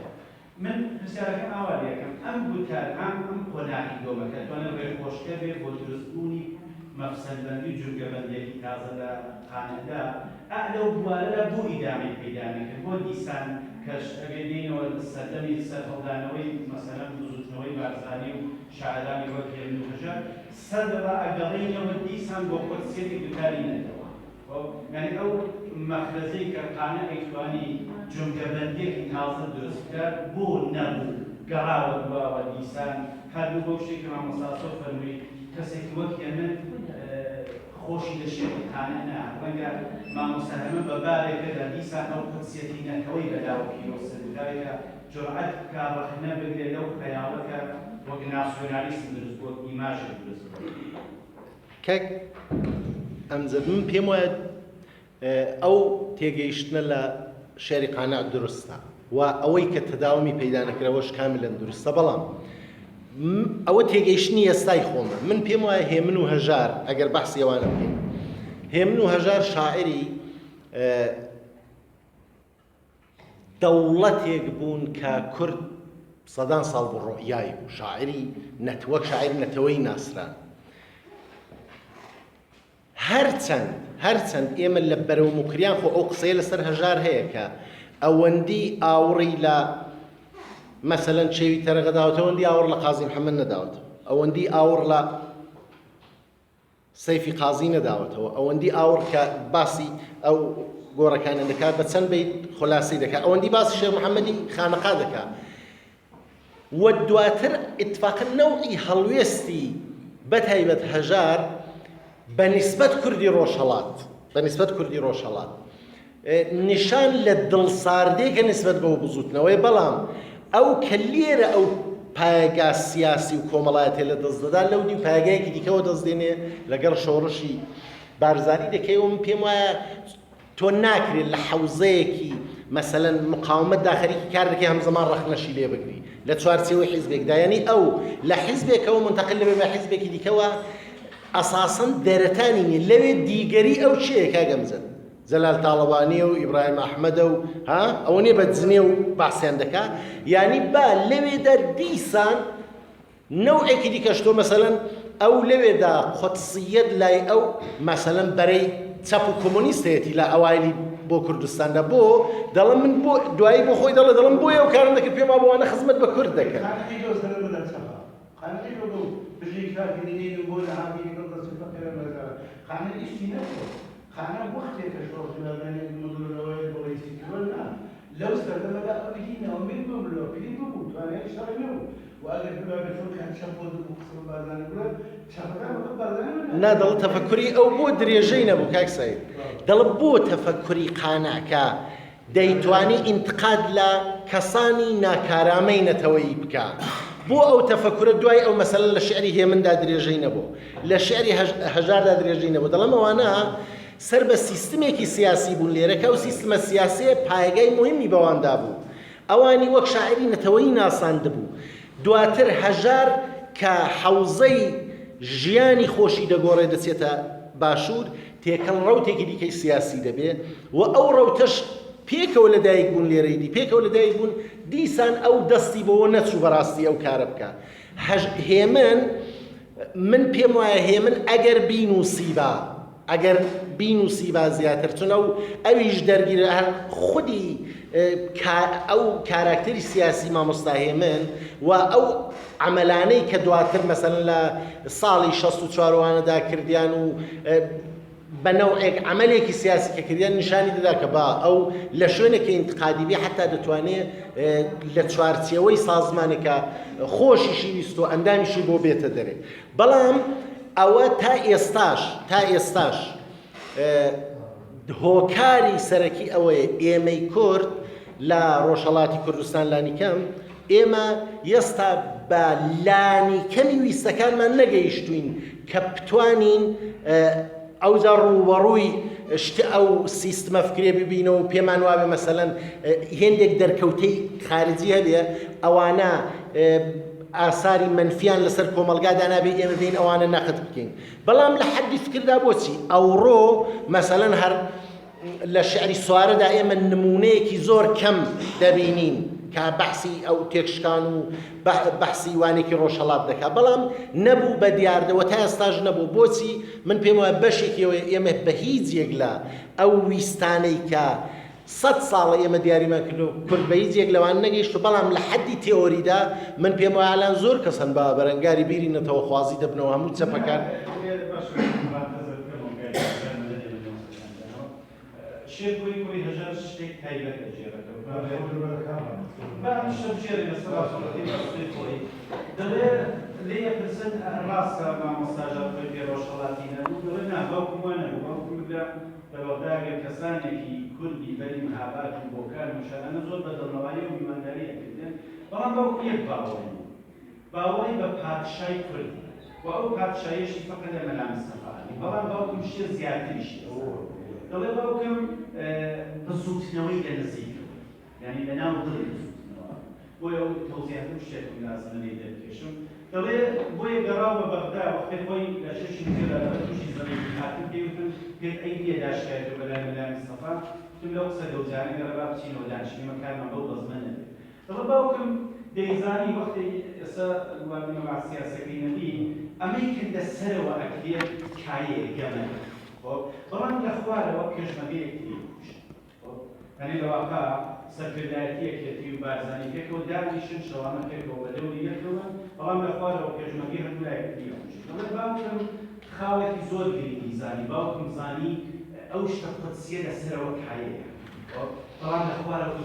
من رسالة كم أولية كم أم بوتال أم قناعي دوما كتوانا غير خوشكبه بودرسوني مفصل بندی جوگه بندی تازه لا خانده اعلو بوالا بو ادامه پیدامه که بو دیسان کش اگرین و سردمی سرخوردانوی مثلا بزرگنوی بارزانی و شاعرانی وکی نوجه سرد را اگرین و دیسان با قدسیتی بکاری ندوا یعنی او مخرزی که قانه ایتوانی جوگه بندی تازه درست کرد بو نبو قراود و دیسان هر دو بوشی که ما مساسو فرمی کسی که وقتی من خوشی داشته خانه نه ولی ما مساهمه بباره که دیسان او قدسیتی نکوی بداو کیوس داری جرأت کارخنه بگیره لو خیاله که وقت ناسیونالیسم درست بود ایماژ درست بود کەک ئەمزە من پێم وایە ئەو تێگەیشتنە لە شێری قانع دروستە و ئەوەی کە تەداومی پەیدا نەکرەوەش کاملەن دروستە بەڵام ئەوە تێگەیشتنی ئێستای خۆمە من پێم وایە هێمن و هەژار ئەگەر بەحسی ئەوانە بکەین هێمن و هەژار شاعری دەوڵەتێک بوون کە کورد سەدان ساڵ بۆ ڕۆیایی بوو شاعری وەک شاعری نەتەوەی ناسران هەرچەند ئێمە لە بەرەوموکریان خۆ ئەو قسەیە لەسەر هەژار هەیە کە ئەوەندی ئاوڕی لە مەسەلەن چێوی تەرەغە داوەتەوە ئەوەندی ئاوڕ لە قازی محەممەد نەداوەتەوە ئەوەندی ئاوڕ لە سەیفی قازی نەداوەتەوە ئەوەندی ئاوڕ کە باسی ئەو گۆڕەکانە دەکات بە چەند بیت خلاصی دەکات ئەوەندی باسی شێخ محەممەدی خانەقا دەکات وە دواتر ئیتفاقا نەوعی هەڵوێستی بەتایبەت هەژار بەنسبەت کوردی ڕۆژهەڵات نیشان لە دڵساردەیەکە نسبەت بەوە بزوتنەوەی بەڵام ئەو کە لێرە ئەو پایگا سیاسی و کۆمەڵایەتێ لە دەست دەدا لەو دی پایگایەکی دیکەوە دەست دێنێ لەگەڵ شۆڕشی بارزانی دەکەی و من پێم وایە تۆ ناکرێت لە حەوزەیەکی مەسەلەن مقاومەت داخەریکی کار دەکەی هەمزەمان ڕەخنەشی لێ بگری لە چوارچێوەی حیزبێکدا یعنی ئەو لە حیزبێکەوە منتەقل لەبێ بە حیزبێکی دیکەوە ئەساسەن دەرەتانی نیە لەوێ دیگەری ئەو چییە کاگەمزن زەلال تاڵەبانی و ئیبراهیم ئەحمەدە و ئەوە نیە بە جنێ و باسییان دەکا یعنی با لەوێدا دیسان نەوعێکی دیکەش تۆ مەسەلەن ئەو لەوێدا قودسیەت لای ئەو مەسەلەن بەرەی چەپ و کۆمۆنیستێتی لە ئەوایلی بۆ کوردستاندا بۆ دەڵم من بۆ دوایی بۆ خۆی دەڵێ بۆ ئەو کارم دەکرد پێم بۆوانە خزمەت بە کورد دەکەن خانە وەختێکە شۆڕژیانەی مدلەوەی بۆ ڕیسی کردنا لەو سەردەمەدا ئەوینەوە من بملۆ پێی ببوو توانای شەڕی نەبوو و ئەگەر ببێ چۆن کە شەڕ بۆ دوو قسم بازانە بڵێ شەڕەکان بە بازانە نادڵ تەفەکوری ئەو بۆ درێژەی نەبوو کاک سەید دەڵ بۆ تەفەکوری قانعکە دەیتوانی ئینتقاد لە کەسانی ناکارامەی نەتەوەیی بکە بۆ ئەو تەفەکورە دوای ئەو مەسەلە لە شعری هێمندا درێژەی نەبوو لە شعری هەژاردا درێژەی نەبوو دەڵێم ئەوانە سەر بە سیستمێکی سیاسی بوون لێرەکە و سیستمە سیاسیە پایگای مهمی بەواندا بوو ئەوانی وەک شاعری نەتەوەیی ناساند بوو دواتر هەژار کە حەوزەی ژیانی خۆشی دەگۆڕێ دەچێتە باشوور تێکەڵ ڕەوتێکی دیکەی سیاسی دەبێ و ئەو ڕەوتەش پێکەوە لەدایک بوون لێرەی پێکەوە لەدایک بوون دیسان ئەو دەستی بەوە نەچوو بەڕاستی ئەو کارە بکە هێمن من پێم وایە هێمن ئەگەر بینوسیبا ئەگەر بینوسیبا زیاتر چون ئەویش دەرگیرە هەر خودی ئەو کاراکتەری سیاسی مامۆستا هێمن و ئەو عملانەی کە دواتر مەسەلەن لە ساڵی 64وانەدا کردیان و بەنەوعێک عملێکی سیاسی کە کردیان نیشانی دەدا کە با ئەو لە شوێنێکی ئینتقادی بێ حتا دەتوانێت لە چوارچێوەی سازمانێکە خۆشیشی ویست و ئەندامیشی بۆ بێتە دەرێ بەڵام ئەوە تا ئێستاش هۆکاری سەرەکی ئەوەیە ئێمەی کورد لە ڕۆژهەڵاتی کوردستان لانیکەم ئێمە ئێستا بە لانیکەمی ویستەکانمان نەگەیشتوین کە بتوانین ئەوجا ڕووبەڕووی ئەو سیستمە فکرێ ببینەوە و پێمان وابێ مەسەلەن هێندێک دەرکەوتەی خارجی هەبێ ئەوانە ئاساری منفیان لەسەر کۆمەلگادا نابێ ئێمە بین ئەوانە نەقد بکەین بەڵام لە حەدی فکردا بۆچی ئەوڕۆ مەسەلەن هەر لە شعری سوارەدا ئێمە نمونەیەکی زۆر کەم دەبینین کە بەحسی ئەو تێکشکان و بەحسی وانێکی ڕۆژهەڵات دەکات بەڵام نەبوو بە دیاردەوە تا ئێستاش نەبوو بۆچی من پێم وایە بەشێکیەوە ئێمە بە هیچ یەک لە ئەو ویستانەی کە 100 ساڵە ئێمە دیاریمان کرد و کورد بە هیچ یەک لەوان نەگەیشت و بەڵام لە حەدی تێۆریدا من پێم وایە ئالان زۆر کەسن بە بەرەنگاری بیری نەتەوە خوازی دەبنەوە هەموو چەپەکان شێرگوی کوڕی هەژار شتێک تایبەت دەژێرەکە شەبژێرە لەسەر ڕاستەقەتی خۆی دەڵێ لێ پرسن ڕاستە مامۆستاژات پێ ڕۆژهەڵاتی نەبوو دەڵێ نا باوکم وە نەبوو باوکم لە بەڵداگە کەسانێکی کوردی بەری مەهاباد و بۆکار مشانە زۆر بە دڵنەوایی و میوانداریە کردن بەڵام باوکم یەک باوەڕی بە پادشای کوردی و ئەو پادشاییشی فەقەت لە مەلا مستەفانی بەڵام باوکم شتێ زیاتریشی دەڵێ باوکم بزوتنەوەی لە نزیکەوە یعنی لە ناو دڵی بزوتنەوە بۆیە ئەو تەوزیاتر شتێکم لازمە لێ دەرکێشم دەڵێ بۆیە گەڕاو بە بەغدا وەختێ خۆی لە شەشی تێدا لە تووشی زەمینی هاتن پێوتن پێت ئەی پێدا شکایەتە بەلای مەلا مستەفا تم لەو قسە دەوجانە گەڕا با بچینەوە دانیشتنی مەکانمان بەو بەزمە نەبێت دەڵێ باوکم دەیزانی وەختی ئێستا وابینە با سیاسەکەی نەبی ئەمەی کردە سەرەوە ئەکرێت کایە گەمە بەڵام لە خوارەوە پێشمەگەیەکی کوشت هەنێ لەواقع سەرکردایەتیەکێتی و بارزانی پێکەوە دانیشن شەوانە پێکەوە بە دەوری یەکەوە بەڵام لە خوارەوە پێشمەگەی هەردوولایەکی کوشت دەڵێ باوکم خاڵێکی زۆر گرنگی زانی باوکم زانی ئەو شتە قودسیە لەسەرەوە کایەیە بەڵام لە خوارەوە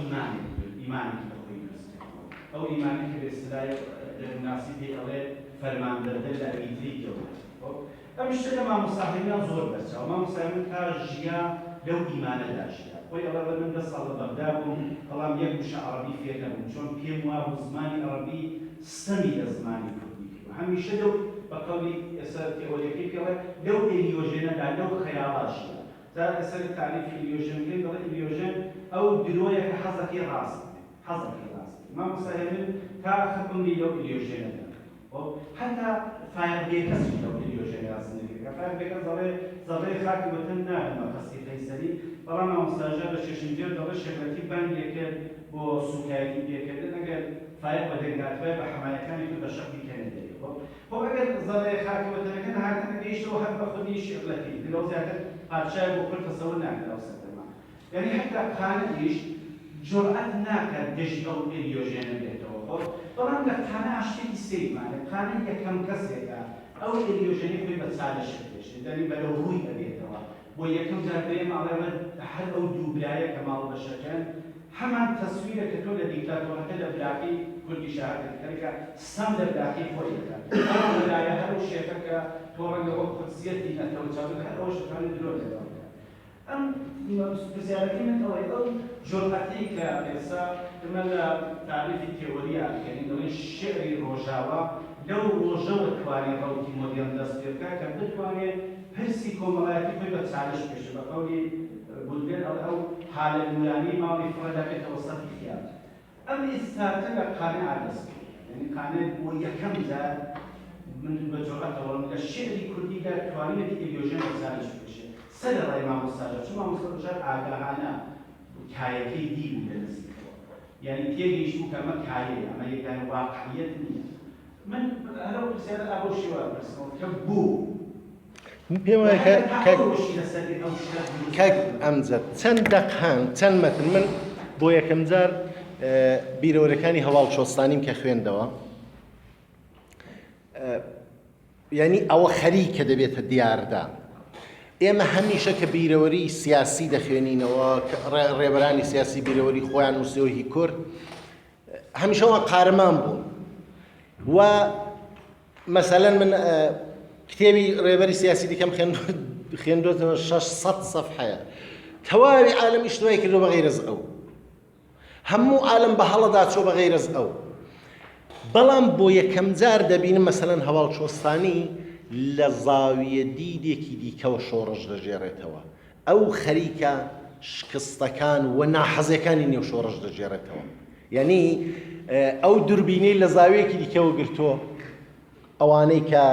ئیمانی بەخۆی دەستێتەوە ئەو ئیمانی کە بێستدای ناسی پێی ئەڵێ فەرماندەردە لە ئەریتریکەوە ئەم شتەکە مامۆستاهێنان زۆر بەرچاو مامۆستاهێن تا ژیا لەو ئیمانەدا ژیا خۆی ئەڵێ من 10 ساڵ لە بەغدا بووم بەڵام یەک وشە عەرەبی فێر نەبووم چۆن پێم وابوو زمانی عەرەبی ستەمی لە زمانی کوردی کردووە هەمیشە لەو بە قەولی ئێستا تێۆریەکەی پێڵێ لەو ئێریۆژێنەدا لەو خەیاڵا ژیا سەر تعریفی ئیلیۆژن دەڵێ ئیلیۆژن ئەو درۆیە کە حەزەکەی ڕاست حەزەکەی ڕاست مامۆستا هێمن تا خەبمی لەو ئیلیۆژێنەدا حتا فایەربێکەسی لەو ئیلیۆژێنە ڕاستنەکە فایەربێکەس دەڵێ زەڵێ خاکی وەتەن نادەمە قەسی قەیسەری بەڵام مامۆستاژە لە شێشمجێر دەڵێ شێخەتی بانگێکرد بۆ سوکایەتی پێکردن ئەگەر فایەر بەدەنگاتوای بە حمایەکانی تو بە شەقی کەنەدەری خۆ ئەگەر زەڵێ خاکی وەتەنەکە هاتنە گەیشتەوە هەر بە خودی شێخەتی لەو زیاتر پادشای بۆ کورد تەسەوور ناکرد ئەو سەردەما یعنی حتا خانەیش جرأت ناکرد گەشت ئەو ئیلیۆژێنە بێتەوە بەڵام لە خانە شتێکی سێمانە خانە یەکەم کەسێکە ئەو ئیلیۆژێنی خۆی بە چالش دێشێت دەنی بەلەو ڕووی ئەبێتەوە بۆ یەکەم جار بێ ماڵێمە هەر ئەو دووبرایە کە ماڵ بەشەکەن هەمان تەسویرە کە تۆ لە دیکتاتۆرەکە لە براکەی کوردی شاهدەکە سەم لە براکەی خۆی دەکات ئەو وەلایە هەر ئەو شێخەکە تۆ ڕەنگە ئەو قودسیەتی نەتەوە چاوت هەر ئەوەش دەتوانێت درۆ لێدەوە ئەم پرسیارەکەی من ئەوەیە ئەو جۆرئەتی کە ئێستا من لە تعریفی تێوەریە کەنی دەڵێن شێعری ڕۆژاوە لەو ڕۆژەوە توانێت ڕەوتی مۆدێڵ دەست پێ بکات کە بتوانێت پرسی کۆمەڵایەتی خۆی بە چالش بکێشێ بە قەولی بولگەر ئەو حالە نورانی ماڵی فڕەدا بێتەوە سەد خیال ئەم ئێستاتە لە قانع دەست کرد یعنی قانع بۆ یەکەم جار من بە جۆرەتەوە لە شێعری کوردیدا توانێتی ئیلیۆژێن بە چالش بکێشێ سەر ڕێی مامۆستاژە چون مامۆستاژە ئاگاهانە کایەکەی دی بوو لە نزیکەوە یعنی تێگەیشت بوو کە ئەمە کایەیە ئەمە یەکدان واقعیەت نییە من هەرەو پرسیارە ئەبۆ شێوە پرسەوە کە بوو پێم وایە کاک ئەمجەد چەند دەقان چەند مەتن من بۆ یەکەم جار بیرەوەرەکانی هەواڵ چۆستانیم کە خوێندەوە یعنی ئەوە خەریکە دەبێتە دیاردا ئێمە هەمیشە کە بیرەوەری سیاسی دەخوێنینەوە ڕێبەرانی سیاسی بیرەوەری خۆیان وسێوەی کورد هەمیشەوە قارەمان بوون و مەسەلەن من کتێبی ڕێبەری سیاسی دیکەم خوێندوتەوە 600 سەفحەیە تەواوی عالەم ئیشتیوای کردو بە غەیرەز ئەو هەموو عالەم بە هەڵەدا چۆ بە غەیرەز ئەو بەڵام بۆ یەکەم جار دەبینم مەسەلەن هەواڵ چۆستانی لە زاویە دیدێکی دیکەوە شۆڕش دەژێڕێتەوە ئەو خەریکە شکستەکان و ناحەزەکانی نێو شۆڕش دەژێڕێتەوە یعنی ئەو دووربینەی لە زاویەکی دیکەوە گرتۆ ئەوانەی کە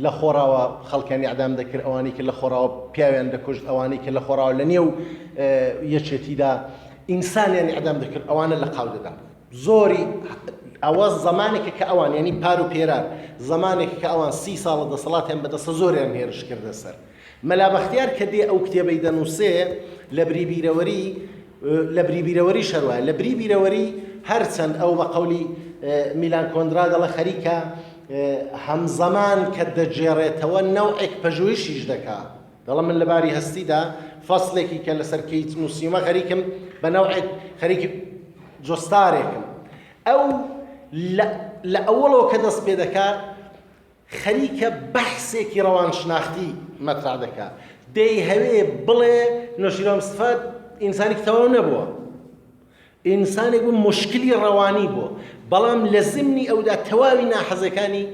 لە خۆراوە خەڵکانی ئەعدام دەکرد ئەوانەی کە لە خۆراوە پیاویان دەکوشت ئەوانەی کە لە خۆراوە لە نێو یەکێتیدا ئینسانیانی ئەعدام دەکرد ئەوانە لە قاو دەدان زۆری ئەوە زمانێکە کە ئەوان یعنی پار و پێرار زمانێک کە ئەوان 30 ساڵە دەسەڵاتیان بەدەستە زۆریان هێرش کردە سەر مەلا بەختیار کە دێ ئەو کتێبەی دەنووسێ لە بری بیرەوەری شەروایە لە بری بیرەوەری هەرچەند ئەو بە قەولی میلان کۆندرا دەڵە خەریکە هەمزەمان کە دەجێڕێتەوە نەوعێک پەژوهشیش دەکات دەڵە من لەباری هەستیدا فەسڵێکی کە لەسەر کەیت نووسیمە خەریکم بە نەوعێک خەریکی جۆستارێکم ئەو لە ئەوڵەوە کە دەست پێ دەکات خەریکە بەحسێکی ڕەوانشناختی مەترا دەکات دەی هەوێ بڵێ نۆشیرۆ مستەفا ئینسانێک تەواو نەبووە ئینسانێک بوو مشکلی ڕەوانی بووە بەڵام لە زمنی ئەودا تەواوی ناحەزەکانی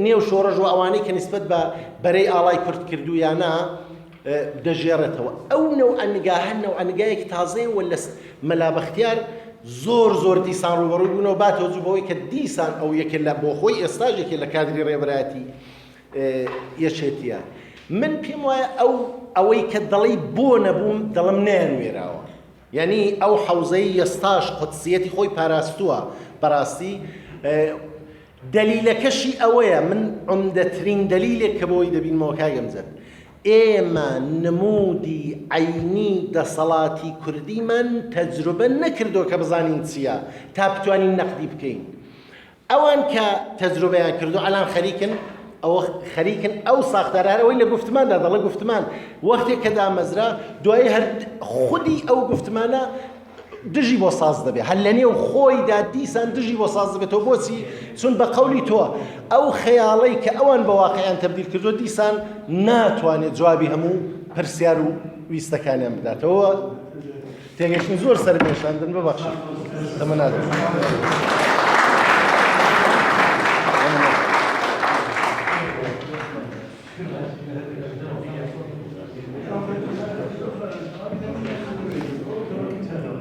نێو شۆڕژ و ئەوانەی کە نسبەت بە بەرەی ئاڵای کورد کردویانە دەژێڕێتەوە ئەو نەوعەنگاهە نەوعەنگایەکی تازەیە و لە مەلا بەختیار زۆر دیسان ڕوبەڕووی بوونەوە با تۆجوبەوەی کە دیسان ئەو یەکێ لە بۆ خۆی ئێستاژێکی لە کادری ڕێبەرایەتی یەکێتیە من پێم وایە ئەوەی کە دەڵێی بۆ نەبووم دەڵم نەیانوێراوە یعنی ئەو حەوزەی ئێستاش قودسیەتی خۆی پاراستووە بەڕاستی دەلیلەکەشی ئەوەیە من عومدەترین دەلیلێک کە بۆی دەبینمەوە کاگەمجەد ئێمە نمودی عینی دەسەڵاتی کوردیمان تەجروبە نەکردو کە بزانین چییە تا بتوانین نەقدی بکەین ئەوان کە تەجروبەیان کردو ئەلان خەریکن ئەو ساختارەوەی لە گفتماندا دەڵێ گفتمان وەختێک کە دامەزرا دوای هەر خودی ئەو گفتمانە دژی بۆ ساز دەبێت هەر لە نێو خۆیدا دیسان دژی بۆ ساز دەبێتەوە بۆچی چون بە قەولی تۆ ئەو خەیاڵەی کە ئەوان بە واقعیان تەبدیل کردو دیسان ناتوانێت جوابی هەموو پرسیار و ویستەکانیان بداتەوە تێگەشتنی زۆر سەربێشاندن ببەخشن دەمە نادەم